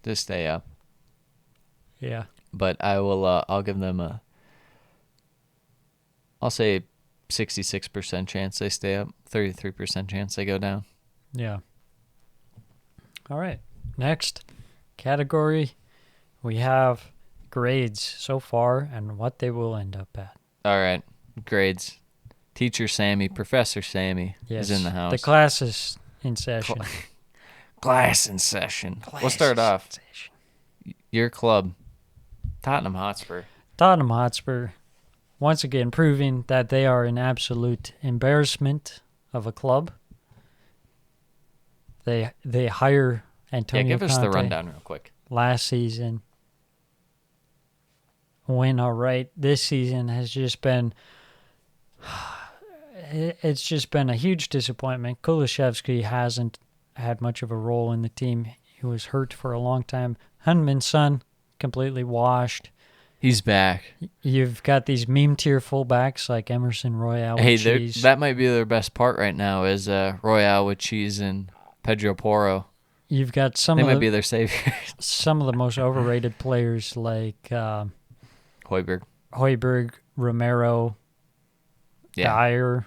to stay up. Yeah. But I will I'll give them I'll say 66% chance they stay up, 33% chance they go down. Yeah. All right. Next category, we have grades so far and what they will end up at. All right, grades. Teacher Sammy, Professor Sammy is in the house. The class is in session. Class in session. We'll start off. Your club, Tottenham Hotspur. Tottenham Hotspur, once again proving that they are an absolute embarrassment of a club. They hire Antonio give us Conte the rundown real quick. last season. Went all right. This season has just been... It's just been a huge disappointment. Kulusevski hasn't had much of a role in the team. He was hurt for a long time. Hunman's son, completely washed. He's back. You've got these meme tier fullbacks like Emerson Royale with Hey, cheese. that might be their best part right now is Royale with cheese and Pedro Porro. You've got They might be their saviors. some of the most overrated players like Højbjerg. Romero, Yeah. Dyer.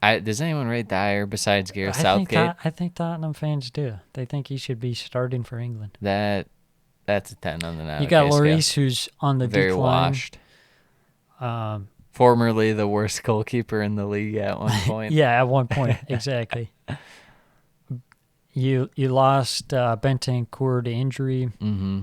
Does anyone rate Dyer besides Gareth Southgate? I think Tottenham fans do. They think he should be starting for England. That's a 10 on the nine. You got Lloris, who's on the very decline. washed. Formerly the worst goalkeeper in the league at one point. Yeah, at one point, exactly. You lost Bentancur to injury. Mm-hmm.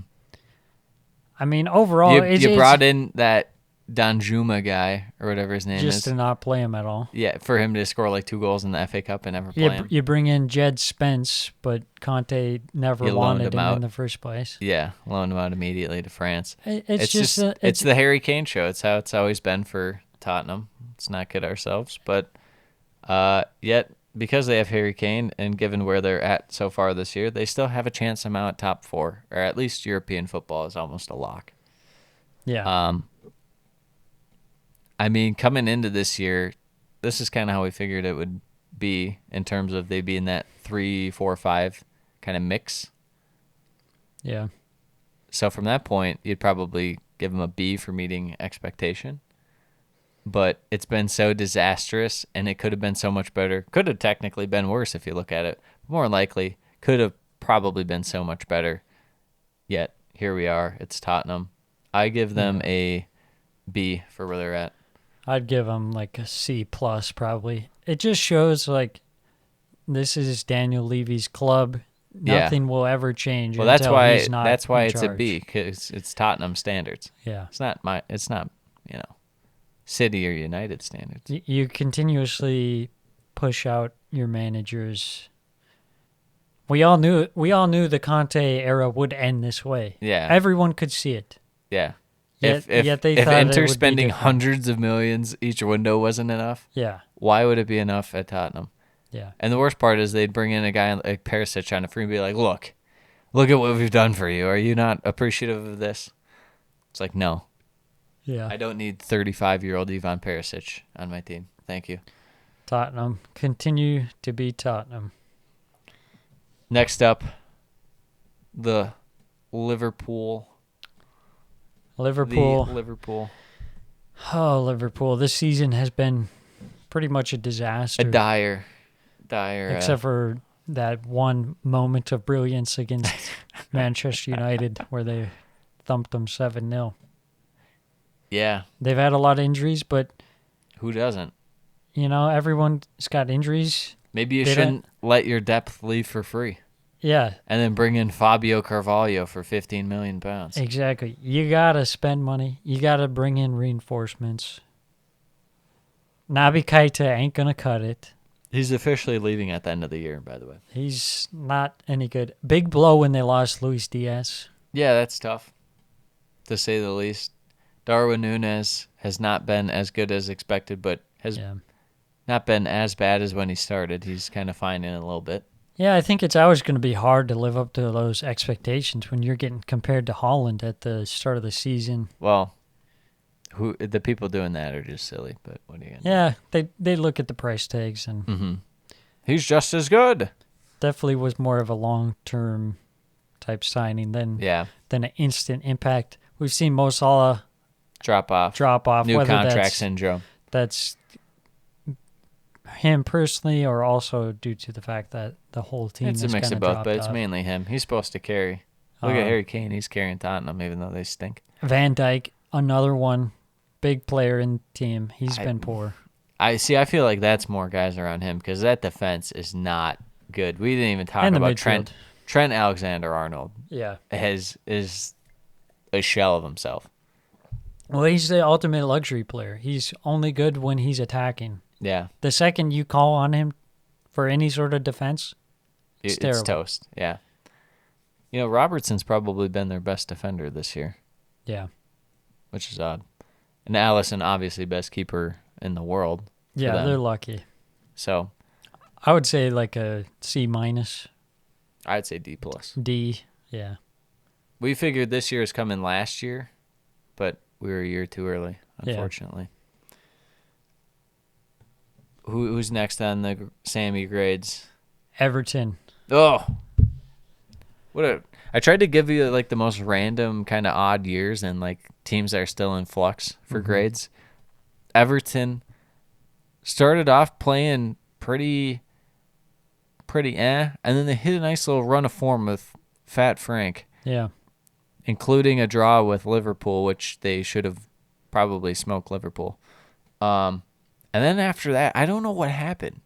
I mean, overall, you brought in that Danjuma guy or whatever his name is. Just to not play him at all. Yeah, for him to score like 2 goals in the FA Cup and never play him. You bring in Jed Spence, but Conte never wanted him in the first place. Yeah, loaned him out immediately to France. It's the Harry Kane show. It's how it's always been for Tottenham. Let's not kid ourselves. But yet, because they have Harry Kane and given where they're at so far this year, they still have a chance to mount top 4, or at least European football is almost a lock. Yeah. I mean, coming into this year, this is kind of how we figured it would be in terms of they being that 3, 4, 5 kind of mix. Yeah. So from that point, you'd probably give them a B for meeting expectation. But it's been so disastrous, and it could have been so much better. Could have technically been worse if you look at it. More likely, could have probably been so much better. Yet, here we are. It's Tottenham. I give them a B for where they're at. I'd give them like a C plus probably. It just shows like this is Daniel Levy's club. Nothing will ever change. Well, until he's not that's why in it's charge. a B, because it's Tottenham standards. Yeah, It's not City or United standards. you continuously push out your managers. We all knew the Conte era would end this way. Yeah, everyone could see it. yeah. Yet they if thought it Inter would be spending different. hundreds of millions each window wasn't enough, Yeah, why would it be enough at Tottenham? yeah. And the worst part is they'd bring in a guy like Perisic on a free and be like, look at what we've done for you. Are you not appreciative of this? It's like, no. Yeah. I don't need 35-year-old Ivan Perisic on my team. Thank you. Tottenham continue to be Tottenham. Next up, the Liverpool. Liverpool. Oh, Liverpool. This season has been pretty much a disaster. A dire. Except for that one moment of brilliance against Manchester United where they thumped them 7-0. Yeah. They've had a lot of injuries, but... Who doesn't? Everyone's got injuries. Maybe you shouldn't let your depth leave for free. Yeah. And then bring in Fabio Carvalho for £15 million. Exactly. You got to spend money. You got to bring in reinforcements. Naby Keita ain't going to cut it. He's officially leaving at the end of the year, by the way. He's not any good. Big blow when they lost Luis Diaz. Yeah, that's tough, to say the least. Darwin Núñez has not been as good as expected, but has not been as bad as when he started. He's kind of finding it a little bit. Yeah, I think it's always going to be hard to live up to those expectations when you're getting compared to Holland at the start of the season. Well, the people doing that are just silly, but what are you going to do? Yeah, they look at the price tags and he's just as good. Definitely was more of a long-term type signing than an instant impact. We've seen Mo Salah drop off. New contract syndrome. That's him personally, or also due to the fact that the whole team it's a mix of both, but it's mainly him. He's supposed to carry. Look at Harry Kane. He's carrying Tottenham, even though they stink. Van Dijk, another one, big player in the team. He's been poor. I feel like that's more guys around him because that defense is not good. We didn't even talk about midfield. Trent Alexander-Arnold. Yeah. is a shell of himself. Well, he's the ultimate luxury player. He's only good when he's attacking. Yeah. The second you call on him for any sort of defense, it's terrible. Toast. Yeah. Robertson's probably been their best defender this year. Yeah. Which is odd. And Allison, obviously, best keeper in the world. Yeah, they're lucky. So I would say like a C-. I'd say D+. D, yeah. We figured this year is coming last year, but we were a year too early, unfortunately. Yeah. Who's next on the Sammy grades? Everton. Oh, I tried to give you like the most random kind of odd years and like teams that are still in flux for grades. Everton started off playing pretty and then they hit a nice little run of form with Fat Frank. Yeah. Including a draw with Liverpool, which they should have probably smoked Liverpool. And then after that, I don't know what happened.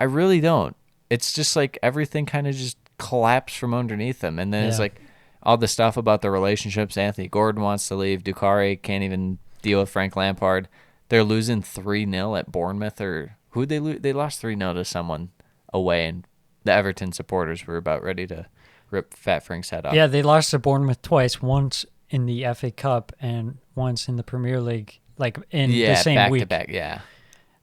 I really don't. It's just like everything kind of just collapsed from underneath them. And then it's like all the stuff about the relationships. Anthony Gordon wants to leave. Doucouré can't even deal with Frank Lampard. They're losing 3-0 at Bournemouth. Or who'd they lose? They lost 3-0 to someone away, and the Everton supporters were about ready to rip Fat Frank's head off. Yeah, they lost to Bournemouth twice, once in the FA Cup and once in the Premier League, like in the same week. Back to back, yeah.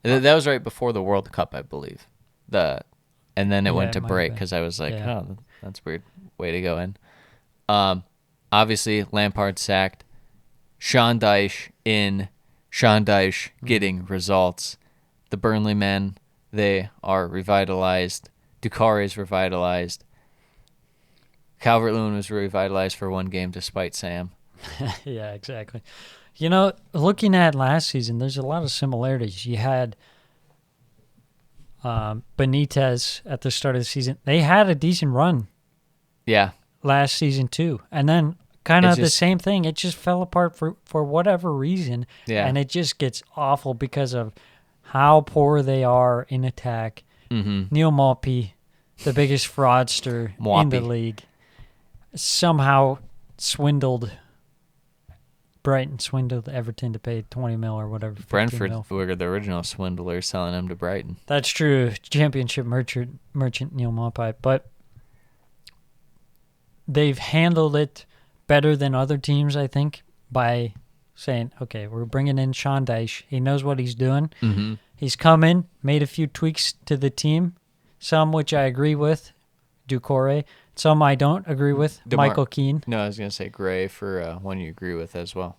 That was right before the World Cup, I believe. And then it went to break because I was like, oh, that's weird. Way to go in. Obviously, Lampard sacked. Sean Dyche in. Sean Dyche getting results. The Burnley men, they are revitalized. Doucouré is revitalized. Calvert-Lewin was revitalized for one game despite Sam. Yeah, exactly. Looking at last season, there's a lot of similarities. You had Benitez at the start of the season. They had a decent run. Yeah. Last season too. And then kind of the same thing. It just fell apart for whatever reason. Yeah. And it just gets awful because of how poor they are in attack. Mm-hmm. Neil Maupay, the biggest fraudster in the league, somehow Brighton swindled Everton to pay 20 mil or whatever. Brentford mil. were the original swindlers selling him to Brighton. That's true. Championship merchant Neil Maupay. But they've handled it better than other teams, I think, by saying, okay, we're bringing in Sean Dyche. He knows what he's doing. Mm-hmm. He's come in, made a few tweaks to the team, some which I agree with, Doucouré, some I don't agree with, Michael Keane. No, I was going to say Gray for one you agree with as well.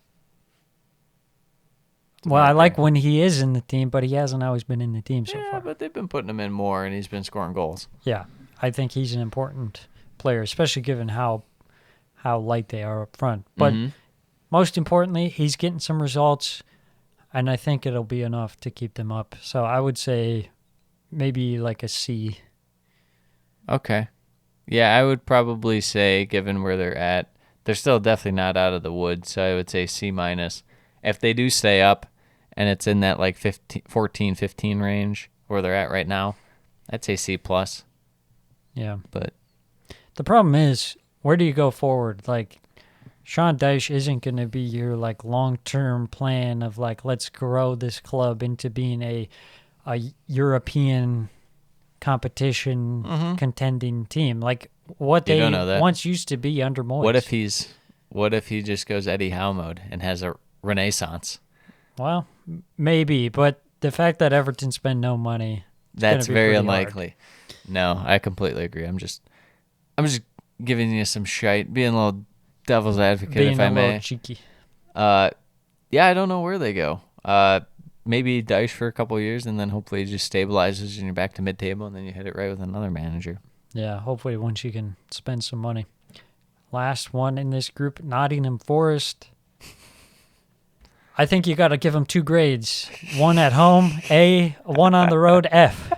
Well, I like when he is in the team, but he hasn't always been in the team so far. Yeah, but they've been putting him in more, and he's been scoring goals. Yeah, I think he's an important player, especially given how light they are up front. But most importantly, he's getting some results, and I think it'll be enough to keep them up. So I would say maybe like a C. Okay. Yeah, I would probably say, given where they're at, they're still definitely not out of the woods, so I would say C-. If they do stay up, and it's in that like 14, 15 range where they're at right now, I'd say C+. Yeah. But the problem is, where do you go forward? Like, Sean Dyche isn't going to be your like long-term plan of like, let's grow this club into being a European competition contending team. Like what they once used to be under Moyes. What if he just goes Eddie Howe mode and has a renaissance? Well, maybe, but the fact that Everton spend no money, that's very unlikely. Hard. No, I completely agree. I'm just giving you some shite, being a little devil's advocate, if I may. Little cheeky. Yeah, I don't know where they go. Maybe Dyche for a couple of years, and then hopefully it just stabilizes and you're back to mid-table, and then you hit it right with another manager. Yeah, hopefully once you can spend some money. Last one in this group, Nottingham Forest. I think you got to give them 2 grades. One at home, A. One on the road, F.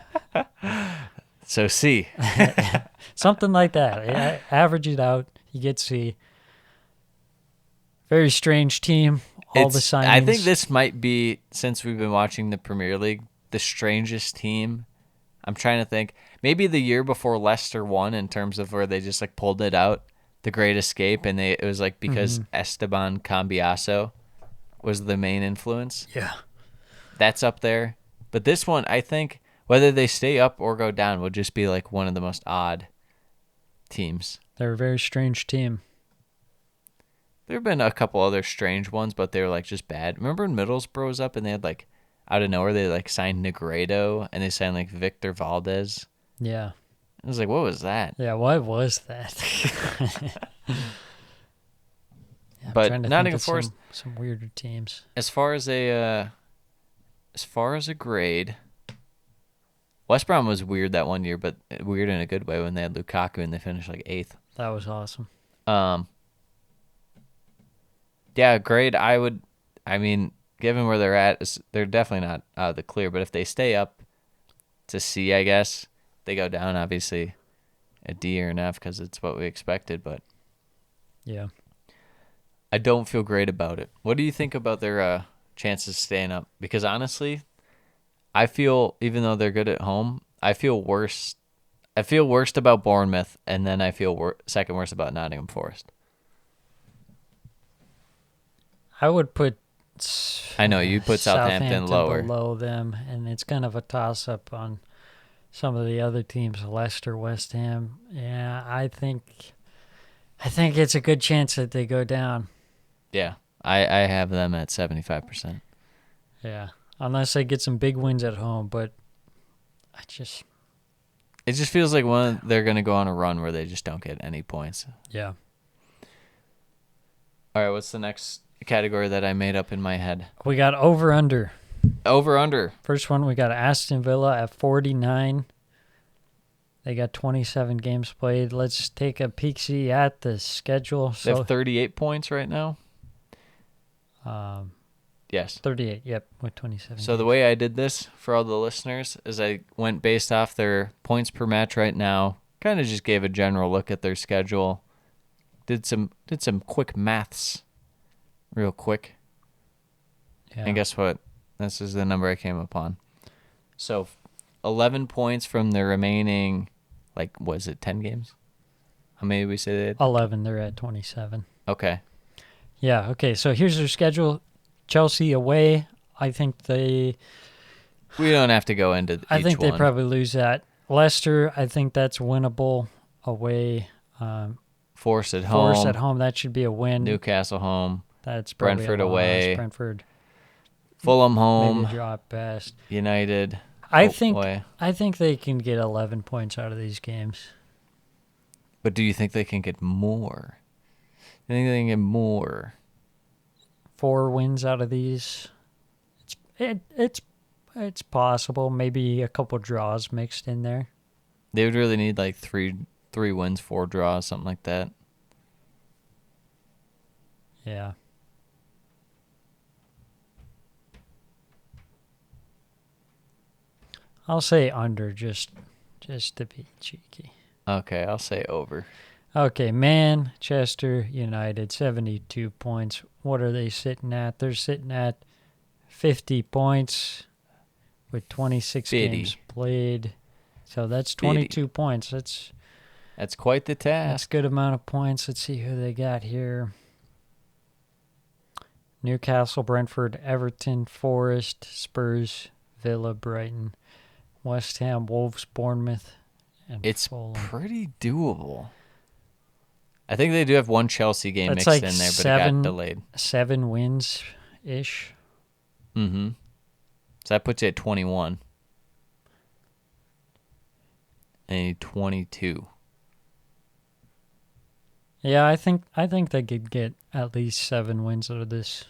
So C. Something like that. Average it out. He gets a very strange team. All the signings. I think this might be, since we've been watching the Premier League, the strangest team. I'm trying to think. Maybe the year before Leicester won, in terms of where they just like pulled it out, the Great Escape, and it was like because Esteban Cambiaso was the main influence. Yeah. That's up there. But this one, I think, whether they stay up or go down, will just be like one of the most odd teams. They're a very strange team. There have been a couple other strange ones, but they were like just bad. Remember when Middlesbrough was up and they had like, out of nowhere, they like signed Negredo and they signed like Victor Valdez? Yeah. I was like, what was that? Yeah, what was that? Yeah, but Nottingham Forest, some weirder teams. As far as a grade, West Brom was weird that one year, but weird in a good way when they had Lukaku and they finished like 8th. That was awesome. Yeah, grade, given where they're at, they're definitely not out of the clear, but if they stay up to C, I guess, they go down, obviously, a D or an F because it's what we expected, but yeah, I don't feel great about it. What do you think about their chances of staying up? Because honestly, I feel, even though they're good at home, I feel worse. I feel worst about Bournemouth, and then I feel second worst about Nottingham Forest. I would put. I know you put Southampton lower, below them, and it's kind of a toss-up on some of the other teams, Leicester, West Ham. Yeah, I think it's a good chance that they go down. Yeah, I have them at 75%. Yeah, unless they get some big wins at home, but it just feels like they're going to go on a run where they just don't get any points. Yeah. All right, what's the next category that I made up in my head? We got over-under. Over-under. First one, we got Aston Villa at 49. They got 27 games played. Let's take a peek-see at the schedule. They have 38 points right now? Yes. 38, yep, with 27 So games. the way I did this for all the listeners is I went based off their points per match right now, kind of just gave a general look at their schedule, did some quick maths real quick. Yeah. And guess what? This is the number I came upon. So 11 points from the remaining, like, was it 10 games? How many did we say they had? 11, they're at 27. Okay. Yeah, okay, so here's their schedule. Chelsea away, I think We don't have to go into each I think one. they probably lose that. Leicester, I think that's winnable away. Forest at home. Forest at home, that should be a win. Newcastle home. That's probably Brentford a loss. away. Brentford. Fulham home. Maybe a draw at best. United. I think away. they can get 11 points out of these games. But do you think they can get more? You think they can get more? 4 wins out of these. It's possible. Maybe a couple draws mixed in there. They would really need like three wins, 4 draws, something like that. Yeah. I'll say under just to be cheeky. Okay, I'll say over. Okay, Manchester United, 72 points. What are they sitting at? They're sitting at 50 points with 26 games played. So that's 22 points. That's quite the task. That's a good amount of points. Let's see who they got here. Newcastle, Brentford, Everton, Forest, Spurs, Villa, Brighton, West Ham, Wolves, Bournemouth, and It's Fulham. pretty doable. I think they do have one Chelsea game That's mixed like in there, but it got delayed. 7 wins-ish. Mm-hmm. So that puts you at 21. And 22. Yeah, I think they could get at least 7 wins out of this.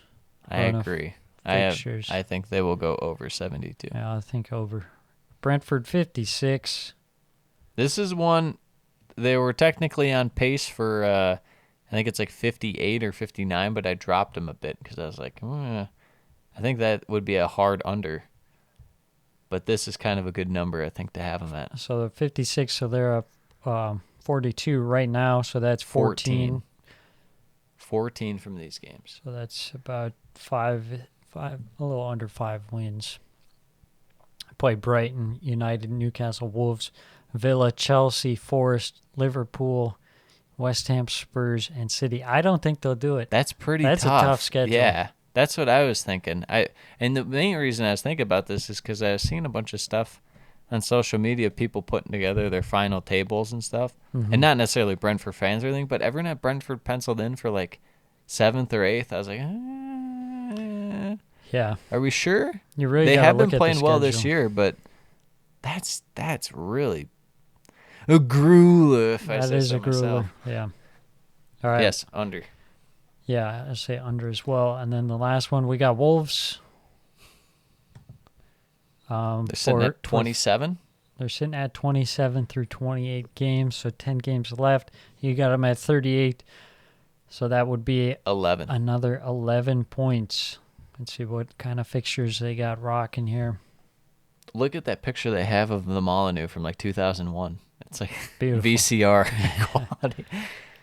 I agree. Fixtures. I think they will go over 72. Yeah, I think over. Brentford 56. This is one they were technically on pace for I think it's like 58 or 59, but I dropped them a bit because I was like, I think that would be a hard under. But this is kind of a good number, I think, to have them at. So they're 56, so they're up 42 right now, so that's 14. 14 from these games. So that's about a little under 5 wins. Play Brighton, United, Newcastle, Wolves, Villa, Chelsea, Forest, Liverpool, West Ham, Spurs, and City. I don't think they'll do it. That's tough. That's a tough schedule. Yeah, that's what I was thinking. And the main reason I was thinking about this is because I was seeing a bunch of stuff on social media, people putting together their final tables and stuff. And not necessarily Brentford fans or anything, but everyone at Brentford penciled in for like 7th or 8th. I was like, Yeah. are we sure? You really They gotta have been look at the playing well this schedule. year, but that's really a grueler, if I That say is so a grueler. myself. Yeah. All right. Yes, under. Yeah, I say under as well. And then the last one, we got Wolves. They're sitting at 27. They're sitting at 27 through 28 games, so 10 games left. You got them at 38, so that would be 11. another 11 points. Let's see what kind of fixtures they got rocking here. Look at that picture they have of the Molyneux from like 2001. It's like Beautiful. VCR quality.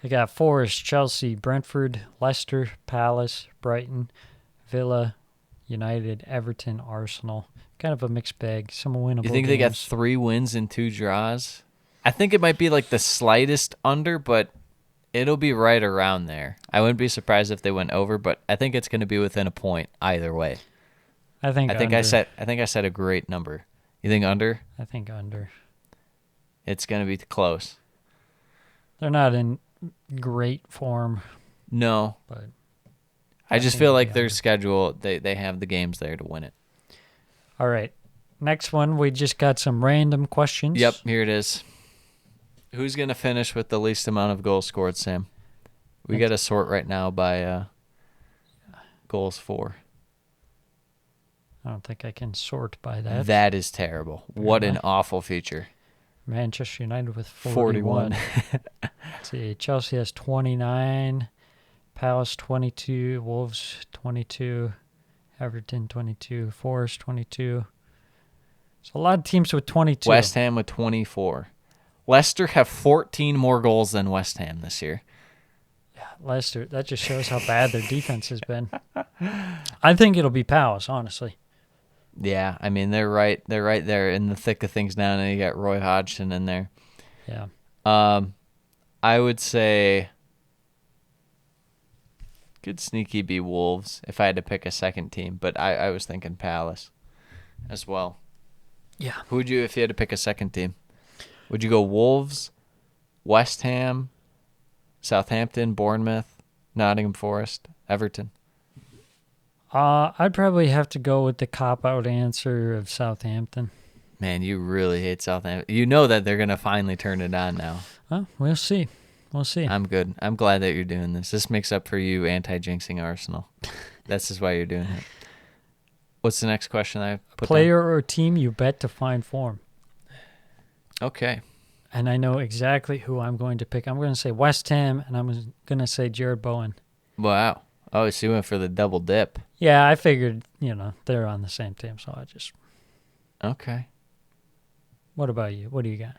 They got Forest, Chelsea, Brentford, Leicester, Palace, Brighton, Villa, United, Everton, Arsenal. Kind of a mixed bag. Some winnable You think they got games. 3 wins and 2 draws? I think it might be like the slightest under, but it'll be right around there. I wouldn't be surprised if they went over, but I think it's going to be within a point either way. I think I set a great number. You think under? I think under. It's going to be close. They're not in great form, No. but I just think feel it'll like be their under. schedule, they have the games there to win it. all right. Next one, we just got some random questions. Yep, here it is. Who's going to finish with the least amount of goals scored, Sam? We got to sort right now by goals for. I don't think I can sort by that. That is terrible. What an awful feature. Manchester United with 41. Let's see, Chelsea has 29, Palace 22, Wolves 22, Everton 22, Forest 22. So a lot of teams with 22. West Ham with 24. Leicester have 14 more goals than West Ham this year. Leicester, that just shows how bad their defense has been. I think it'll be Palace, honestly. Yeah, I mean they're right there in the thick of things now, and you got Roy Hodgson in there. Yeah. I would say could sneaky be Wolves if I had to pick a second team, but I was thinking Palace as well. Yeah. Who would you if you had to pick a second team? Would you go Wolves, West Ham, Southampton, Bournemouth, Nottingham Forest, Everton? I'd probably have to go with the cop-out answer of Southampton. Man, you really hate Southampton. You know that they're going to finally turn it on now. Well, we'll see. We'll see. I'm good. I'm glad that you're doing this. This makes up for you anti-jinxing Arsenal. That's just why you're doing it. What's the next question I put Player or team you bet to find form. down? Okay. And I know exactly who I'm going to pick. I'm going to say West Ham, and I'm going to say Jared Bowen. Wow. Oh, so you went for the double dip. Yeah, I figured, they're on the same team, so I just... Okay. What about you? What do you got?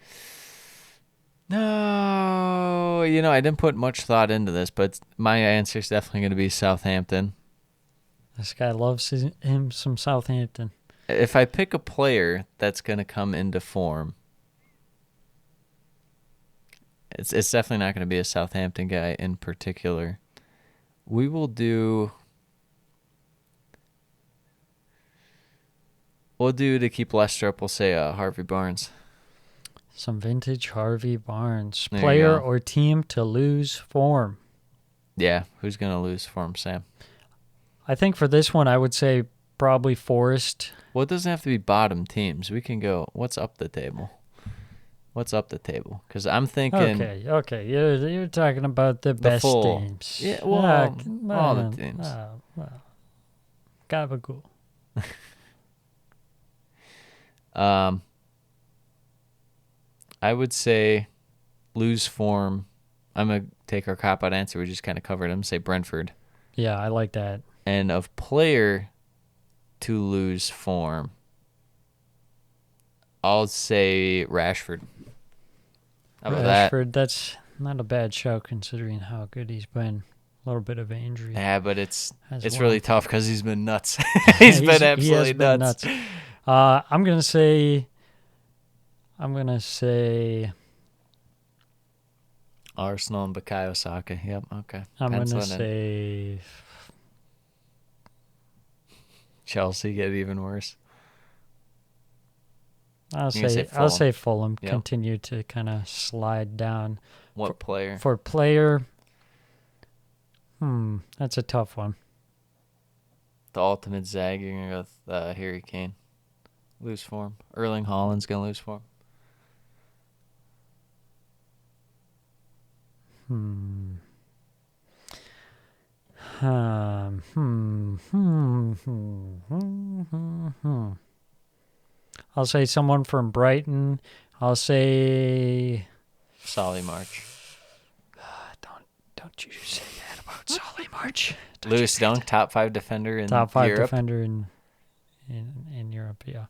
No, I didn't put much thought into this, but my answer is definitely going to be Southampton. This guy loves him some Southampton. If I pick a player that's going to come into form, it's definitely not going to be a Southampton guy in particular. We will do... We'll do to keep Leicester up, we'll say Harvey Barnes. Some vintage Harvey Barnes. There you Player go. or team to lose form. Yeah, who's going to lose form, Sam? I think for this one, I would say probably Forest. Well, it doesn't have to be bottom teams. We can go, what's up the table? What's up the table? Because I'm thinking... Okay. You're talking about the best full- teams. Yeah, well, all the teams. Gabagool. I would say lose form. I'm going to take our cop-out answer. We just kind of covered them. Say Brentford. Yeah, I like that. And of player to lose form, I'll say Rashford. How about that? Rashford, that's not a bad shout considering how good he's been. A little bit of an injury. Yeah, but it's well. really tough because he's been nuts. He's been absolutely nuts. I'm gonna say Arsenal and Bukayo Saka. Yep. Okay. I'm Pencil gonna it in. say Chelsea get even worse. I'll You're gonna say say Fulham Yep. continue to kind of slide down. What player? For player, that's a tough one. The ultimate zag. You're gonna go with Harry Kane. Lose form. Erling Haaland's gonna lose form. I'll say someone from Brighton. I'll say Solly March. don't you say that about Solly March. Lewis Dunk, top 5 defender in Top 5 Europe. defender in Europe, yeah.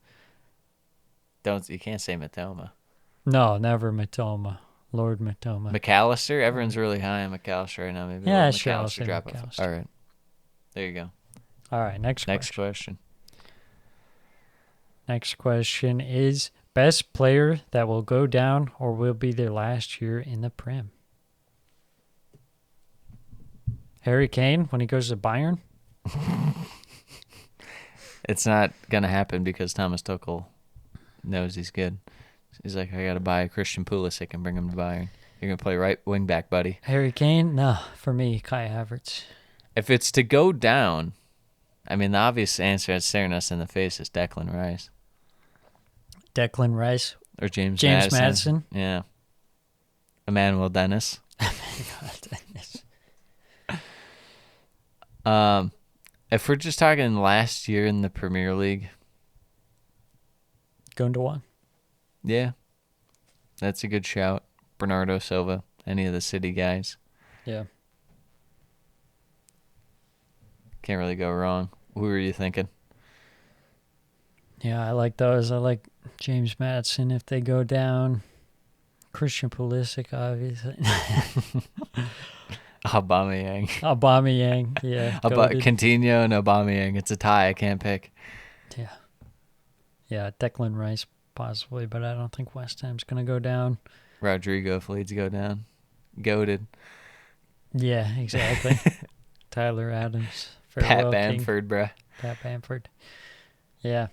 You can't say Matoma. No, never Matoma. Lord Matoma. McAllister. Everyone's really high on McAllister right now. Maybe Yeah, let sure, I'll McAllister say drop McAllister. All right. There you go. All right, next question. Next question is best player that will go down or will be their last year in the Prem. Harry Kane when he goes to Bayern? It's not going to happen because Thomas Tuchel knows he's good. He's like, I got to buy Christian Pulisic and bring him to Bayern. You're going to play right wing back, buddy. Harry Kane? No, for me, Kai Havertz. If it's to go down, I mean, the obvious answer that's staring us in the face is Declan Rice. Declan Rice? Or James Maddison? Yeah. Emmanuel Dennis. If we're just talking last year in the Premier League. Going to one. Yeah. That's a good shout. Bernardo Silva. Any of the City guys. Yeah. Can't really go wrong. Who were you thinking? Yeah, I like those. I like James Maddison if they go down. Christian Pulisic, obviously. Aubameyang. Yeah. Coutinho and Aubameyang. It's a tie. I can't pick. Yeah. Yeah, Declan Rice possibly, but I don't think West Ham's going to go down. Rodrigo if Leeds go down. Goated. Yeah, exactly. Tyler Adams. Pat Bamford, bruh. Pat Bamford. Yeah.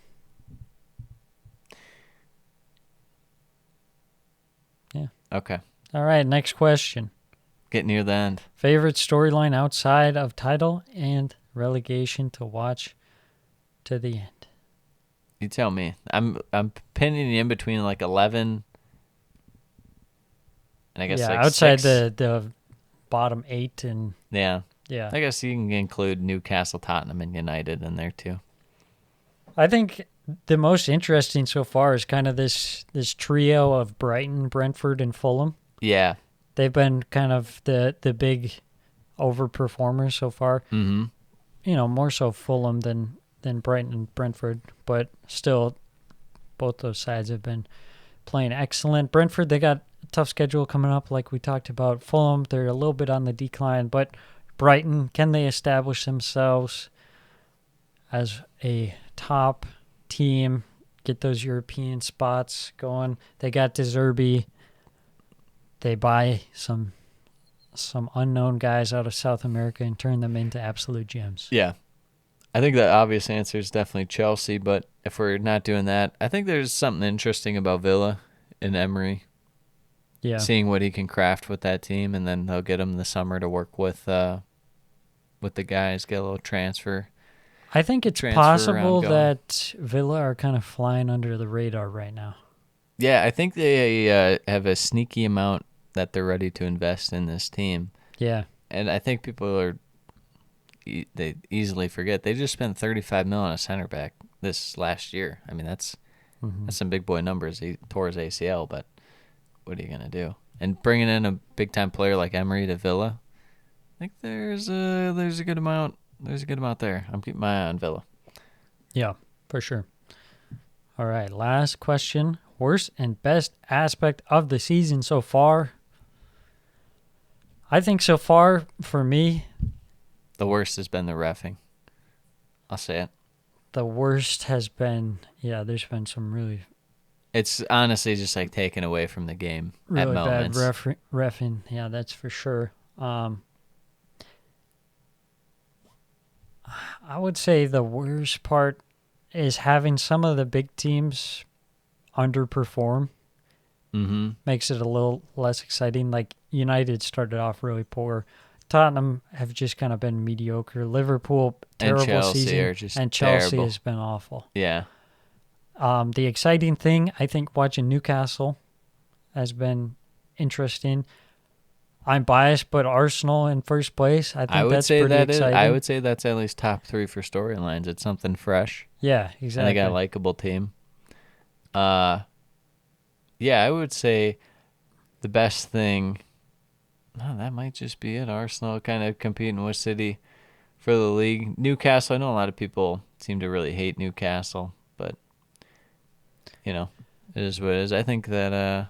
Yeah. Okay. All right, next question. Get near the end. Favorite storyline outside of title and relegation to watch to the end? You tell me. I'm pinning you in between like 11 and I guess like outside 6. the bottom 8 and Yeah. yeah. I guess you can include Newcastle, Tottenham, and United in there too. I think the most interesting so far is kind of this trio of Brighton, Brentford, and Fulham. Yeah. They've been kind of the big overperformers so far. Mm-hmm. You know, more so Fulham than Brighton and Brentford, but still both those sides have been playing excellent. Brentford, they got a tough schedule coming up like we talked about. Fulham, they're a little bit on the decline, but Brighton, can they establish themselves as a top team, get those European spots going? They got De Zerbi. They buy some unknown guys out of South America and turn them into absolute gems. Yeah. I think the obvious answer is definitely Chelsea, but if we're not doing that, I think there's something interesting about Villa and Emery. Yeah. Seeing what he can craft with that team, and then they'll get him the summer to work with the guys, get a little transfer. I think it's possible that Villa are kind of flying under the radar right now. Yeah, I think they have a sneaky amount that they're ready to invest in this team. Yeah. And I think people they easily forget they just spent $35 million on a center back this last year. I mean, that's some big boy numbers. He tore his ACL, but what are you gonna do? And bringing in a big time player like Emery to Villa, I think there's a good amount. There's a good amount there. I'm keeping my eye on Villa. Yeah, for sure. All right, last question. worst and best aspect of the season so far. I think so far, for me, The worst has been the reffing. I'll say it. the worst has been, there's been some really, It's honestly just like taken away from the game at really bad moments. reffing. Yeah, that's for sure. I would say the worst part is having some of the big teams underperform. Mm-hmm. Makes it a little less exciting. Like United started off really poor. Tottenham have just kind of been mediocre. Liverpool, terrible and Chelsea season. are just And Chelsea terrible. has been awful. Yeah. The exciting thing, I think, watching Newcastle has been interesting. I'm biased, but Arsenal in first place. I think that's pretty exciting. I would say that's at least top 3 for storylines. It's something fresh. Yeah, And exactly. they got a likable team. Yeah, I would say the best thing. No, that might just be it. Arsenal kind of competing with City for the league. Newcastle, I know a lot of people seem to really hate Newcastle, but it is what it is. I think that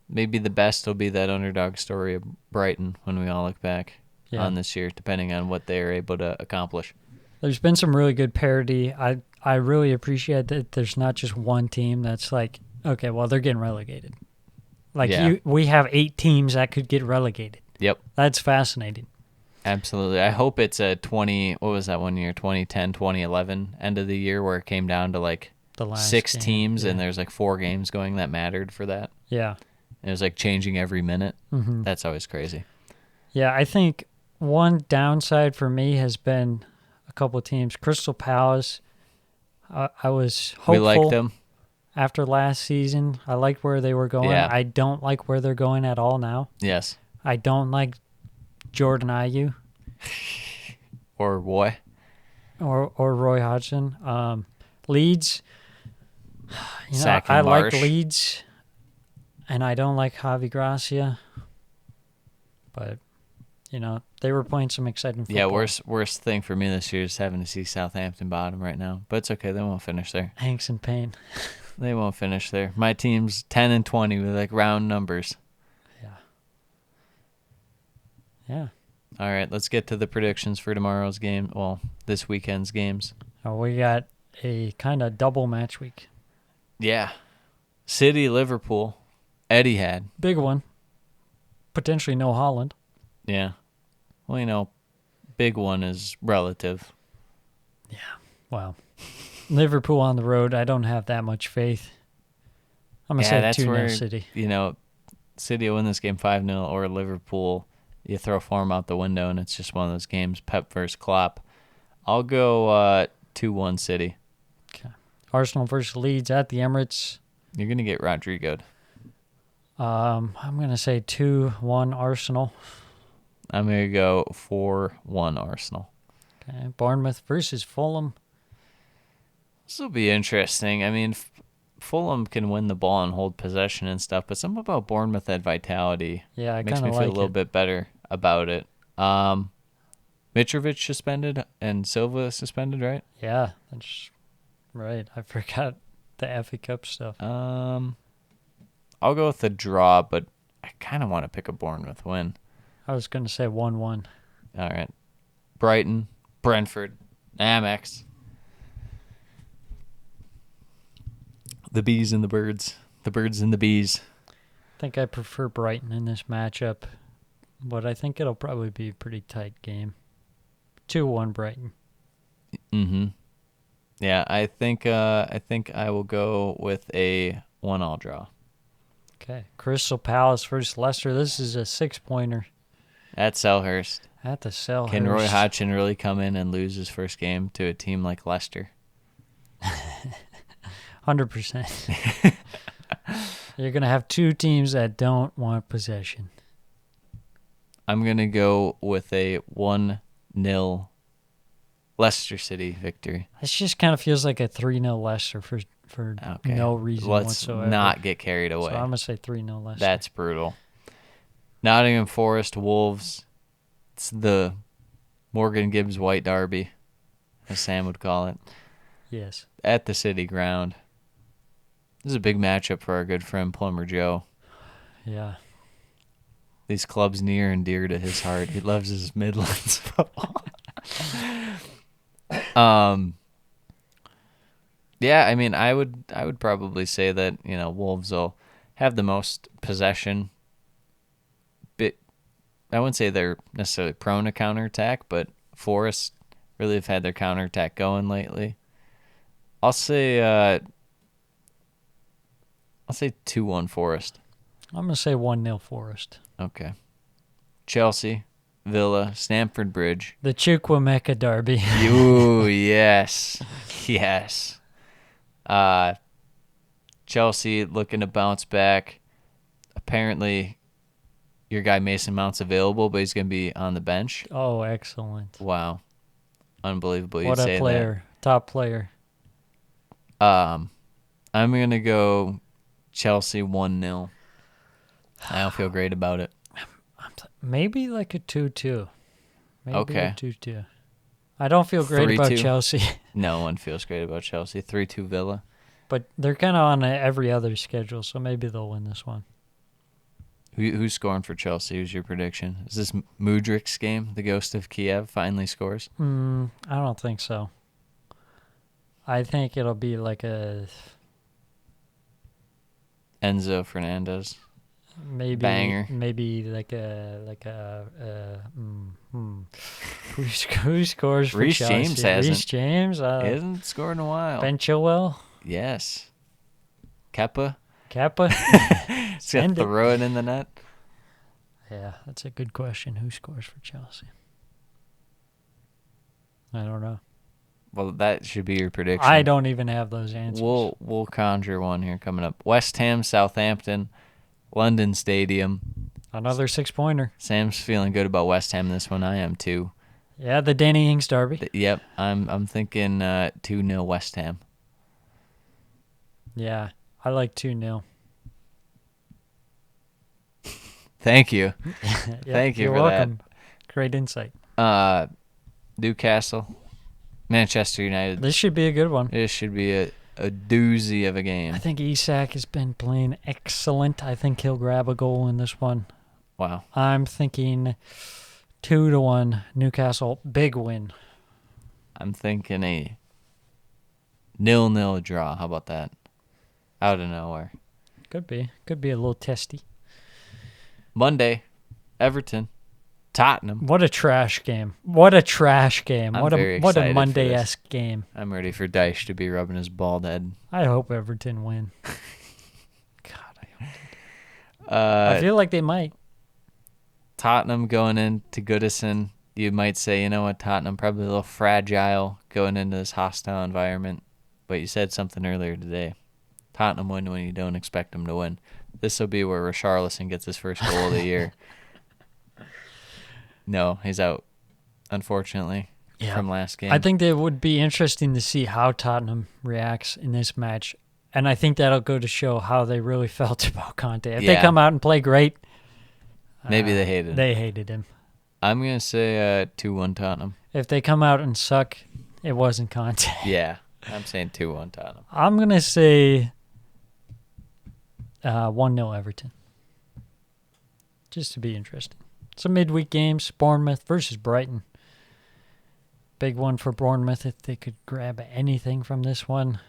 maybe the best will be that underdog story of Brighton when we all look back on this year, depending on what they're able to accomplish. There's been some really good parity. I really appreciate that there's not just one team that's like, okay, well, they're getting relegated. Like, we have 8 teams that could get relegated. Yep. That's fascinating. Absolutely. I hope it's a 2010, 2011 end of the year where it came down to like The last 6 game, teams and there's like 4 games going that mattered for that. Yeah. It was like changing every minute. Mm-hmm. That's always crazy. Yeah, I think one downside for me has been a couple of teams. Crystal Palace, I was hopeful. We liked them. After last season. I liked where they were going. Yeah. I don't like where they're going at all now. Yes. I don't like Jordan Ayew Or Roy. or Roy Hodgson. Leeds, Sacking I like Marsh. Leeds, and I don't like Javi Gracia. But, they were playing some exciting football. Yeah, worst thing for me this year is having to see Southampton bottom right now. But it's okay. They won't finish there. Hanks and Payne. They won't finish there. My team's 10 and 20 with like round numbers. Yeah. All right, let's get to the predictions for tomorrow's game. Well, this weekend's games. We got a kind of double match week. Yeah. City, Liverpool. Etihad. Big one. Potentially no Holland. Yeah. Well, big one is relative. Wow. Liverpool on the road, I don't have that much faith. I'm going to say 2-0 City. City will win this game 5-0, or Liverpool, you throw form out the window, and it's just one of those games, Pep versus Klopp. I'll go 2-1 City. Okay. Arsenal versus Leeds at the Emirates. You're going to get Rodrigo'd. I'm going to say 2-1 Arsenal. I'm going to go 4-1 Arsenal. Okay. Bournemouth versus Fulham. This will be interesting. I mean, Fulham can win the ball and hold possession and stuff, but something about Bournemouth, that vitality, Yeah, I makes kind me of feel like a little it. bit better about it. Mitrovic suspended and Silva suspended, right? Yeah, that's right. I forgot the FA Cup stuff. I'll go with the draw, but I kind of want to pick a Bournemouth win. I was going to say 1-1. All right. Brighton, Brentford, Amex. The bees and the birds. The birds and the bees. I think I prefer Brighton in this matchup, but I think it'll probably be a pretty tight game. 2-1 Brighton. Mm-hmm. Yeah, I think I will go with a 1-1 draw. Okay. Crystal Palace versus Leicester. This is a 6-pointer At Selhurst. at the Selhurst. Can Roy Hodgson really come in and lose his first game to a team like Leicester? 100%. You're going to have 2 teams that don't want possession. I'm going to go with a 1-0 Leicester City victory. This just kind of feels like a 3-0 Leicester for Okay. no reason Let's whatsoever. not get carried away. So I'm going to say 3-0 Leicester. That's brutal. Nottingham Forest, Wolves. It's the Morgan Gibbs White Derby, as Sam would call it, Yes. at the City Ground. This is a big matchup for our good friend Plumber Joe. Yeah. These clubs near and dear to his heart. He loves his Midlands football. Yeah, I mean, I would probably say that, Wolves will have the most possession. I wouldn't say they're necessarily prone to counterattack, but Forest really have had their counterattack going lately. I'll say 2-1 Forest. I'm going to say 1-0 Forest. Okay. Chelsea, Villa, Stamford Bridge. The Chukwuemeka derby. Ooh, yes. Yes. Chelsea looking to bounce back. Apparently, your guy Mason Mount's available, but he's going to be on the bench. Oh, excellent. Wow. Unbelievable. What a player. Top player. I'm going to go Chelsea 1-0. I don't feel great about it. Maybe like a 2-2. Maybe Okay. a 2-2. I don't feel great about 3-2. Chelsea. No one feels great about Chelsea. 3-2 Villa. But they're kind of on every other schedule, so maybe they'll win this one. Who's scoring for Chelsea? Who's your prediction? Is this Mudrik's game? The ghost of Kiev finally scores? I don't think so. I think it'll be like a Enzo Fernandez. maybe Banger. Maybe who scores for Reece Chelsea? James hasn't. Reece James. He hasn't scored in a while. Ben Chilwell. Yes. Kepa. Kappa. He's got to throw it in the net. Yeah, that's a good question. Who scores for Chelsea? I don't know. Well, that should be your prediction. I don't even have those answers. We'll conjure one here coming up. West Ham, Southampton, London Stadium. Another 6-pointer. Sam's feeling good about West Ham this one. I am too. Yeah, the Danny Ings derby. Yep, I'm thinking 2-0 West Ham. Yeah, I like 2-0. Thank you. Thank you you're for welcome. Great insight. that. Newcastle, Manchester United. This should be a good one. This should be a doozy of a game. I think Isak has been playing excellent. I think he'll grab a goal in this one. Wow. I'm thinking 2-1 Newcastle. Big win. I'm thinking a 0-0 draw. How about that? Out of nowhere. Could be. Could be a little testy. Monday, Everton, Tottenham. What a trash game. What a trash game. I'm What very a excited for Monday-esque game. I'm ready for Dyche to be rubbing his bald head. I hope Everton win. God, I hope they do. I feel like they might. Tottenham going into Goodison. You might say, you know what, Tottenham probably a little fragile going into this hostile environment. But you said something earlier today. Tottenham win when you don't expect them to win. This will be where Richarlison gets his first goal of the year. No, he's out, unfortunately, from last game. I think it would be interesting to see how Tottenham reacts in this match. And I think that'll go to show how they really felt about Conte. If they come out and play great, maybe they hated him. They hated him. I'm going to say 2-1 Tottenham. If they come out and suck, it wasn't Conte. Yeah, I'm saying 2-1 Tottenham. I'm going to say 1-0 Everton. Just to be interesting. Some midweek games, Bournemouth versus Brighton. Big one for Bournemouth if they could grab anything from this one.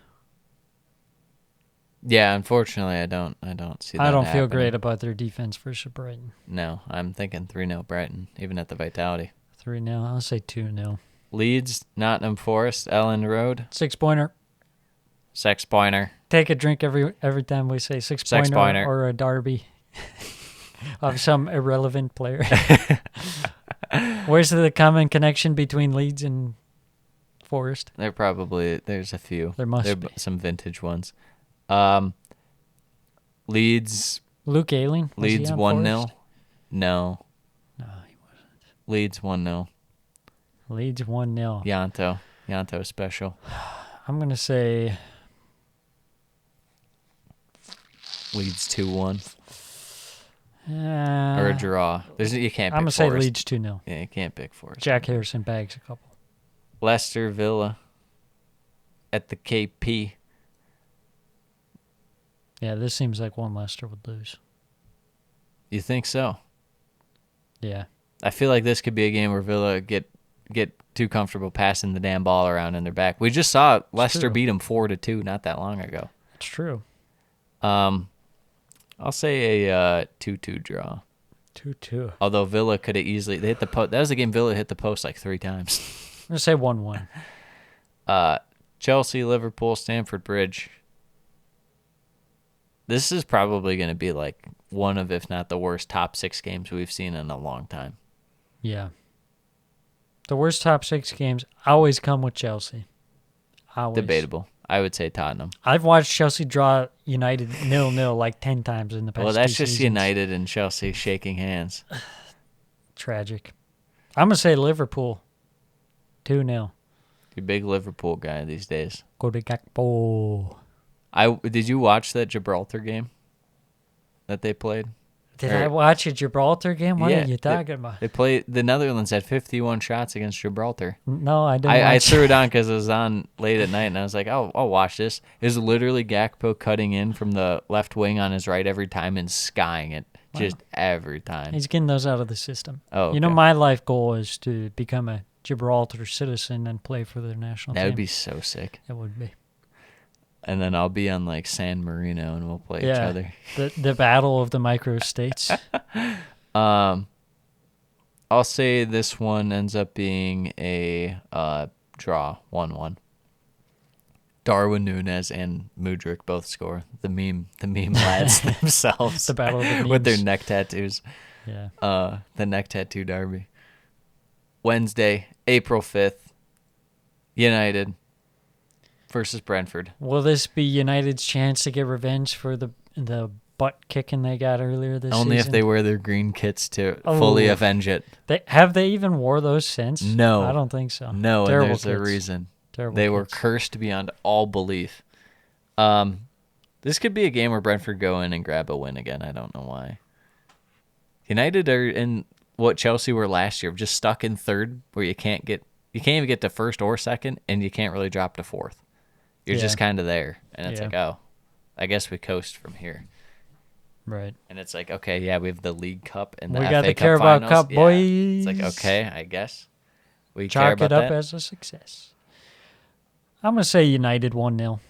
Yeah, unfortunately, I don't see that I don't feel happening. great about their defense versus Brighton. No, I'm thinking 3-0 Brighton, even at the Vitality. 3-0. I'll say 2-0. Leeds, Nottingham Forest, Ellen Road. 6-pointer. 6-pointer. Take a drink every time we say 6-pointer 6-pointer. or a derby of some irrelevant player. Where's the common connection between Leeds and Forest? There's a few. There must be. Some vintage ones. Leeds. Luke Ayling? Was he Leeds on 1-0. Forest? No. No, he wasn't. Leeds 1-0. Leeds 1-0. Yanto special. I'm going to say Leeds 2-1. Uh, Or a draw. You can't pick I'm going to say Forest. Leeds 2-0. Yeah, you can't pick Forest. Jack Harrison bags a couple. Leicester Villa at the KP. Yeah, this seems like one Leicester would lose. You think so? Yeah. I feel like this could be a game where Villa get too comfortable passing the damn ball around in their back. We just saw Leicester beat them 4-2 not that long ago. It's true. I'll say a 2-2 draw. 2-2. Although Villa could have easily they hit the post. That was a game Villa hit the post like 3 times. I'm gonna say 1-1. Chelsea, Liverpool, Stamford Bridge. This is probably going to be like one of, if not the worst, top 6 games we've seen in a long time. Yeah. The worst top 6 games always come with Chelsea. Always. Debatable. I would say Tottenham. I've watched Chelsea draw United 0-0 like 10 times in the past. Well, that's 2 just seasons. United and Chelsea shaking hands. Tragic. I'm going to say Liverpool 2-0. You're a big Liverpool guy these days. Go to Gakpo. Did you watch that Gibraltar game that they played? Did I watch a Gibraltar game? What Yeah, are you talking about? They played. The Netherlands had 51 shots against Gibraltar. No, I didn't I watch threw it on because it was on late at night, and I was like, "Oh, I'll watch this." It was literally Gakpo cutting in from the left wing on his right every time and skying it, just every time. He's getting those out of the system. Oh, You know, okay. my life goal is to become a Gibraltar citizen and play for their national That team. would be so sick. It would be. And then I'll be on like San Marino, and we'll play each other. The battle of the micro-states. I'll say this one ends up being a draw, 1-1. Darwin Núñez and Mudryk both score. The meme lads themselves. The battle of the memes. With their neck tattoos. Yeah. The neck tattoo derby. Wednesday, April 5th, United versus Brentford. Will this be United's chance to get revenge for the butt kicking they got earlier this Only season? if they wear their green kits to fully avenge it. Have they even wore those since? No. I don't think so. No, Terrible and there's a kits. reason. Terrible They were kits. cursed beyond all belief. This could be a game where Brentford go in and grab a win again. I don't know why. United are in what Chelsea were last year, just stuck in third, where you can't even get to first or second, and you can't really drop to fourth. You're Yeah. just kind of there, and it's Yeah. like, oh, I guess we coast from here. Right. And it's like, okay, yeah, we have the League Cup and the We FA got the Cup Carabao finals. Cup, Yeah. It's like, boys. okay, I guess we care Chalk about it up that. as a success. I'm going to say United 1-0.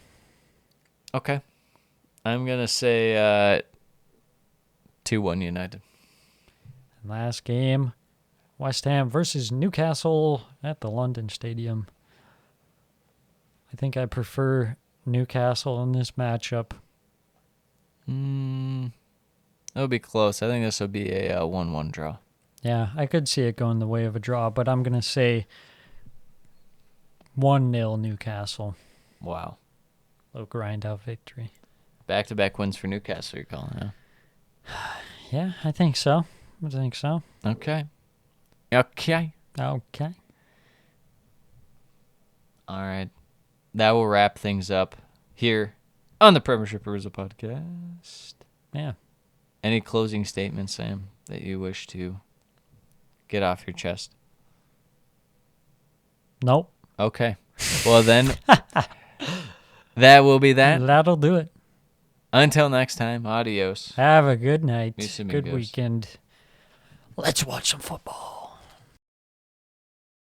Okay, I'm gonna say 2-1 United. Last game, West Ham versus Newcastle at the London Stadium. I think I prefer Newcastle in this matchup. It'll be close. I think this will be a 1-1 draw. Yeah, I could see it going the way of a draw, but I'm going to say 1-0 Newcastle. Wow. Low grind out victory. Back-to-back wins for Newcastle, you're calling, huh? Yeah, I think so. Okay. Okay. All right. That will wrap things up here on the Premiership Perusal podcast. Yeah. Any closing statements, Sam, that you wish to get off your chest? Nope. Okay. Well, then, that will be that. That'll do it. Until next time, adios. Have a good night. Mis Good amigos. weekend. Let's watch some football.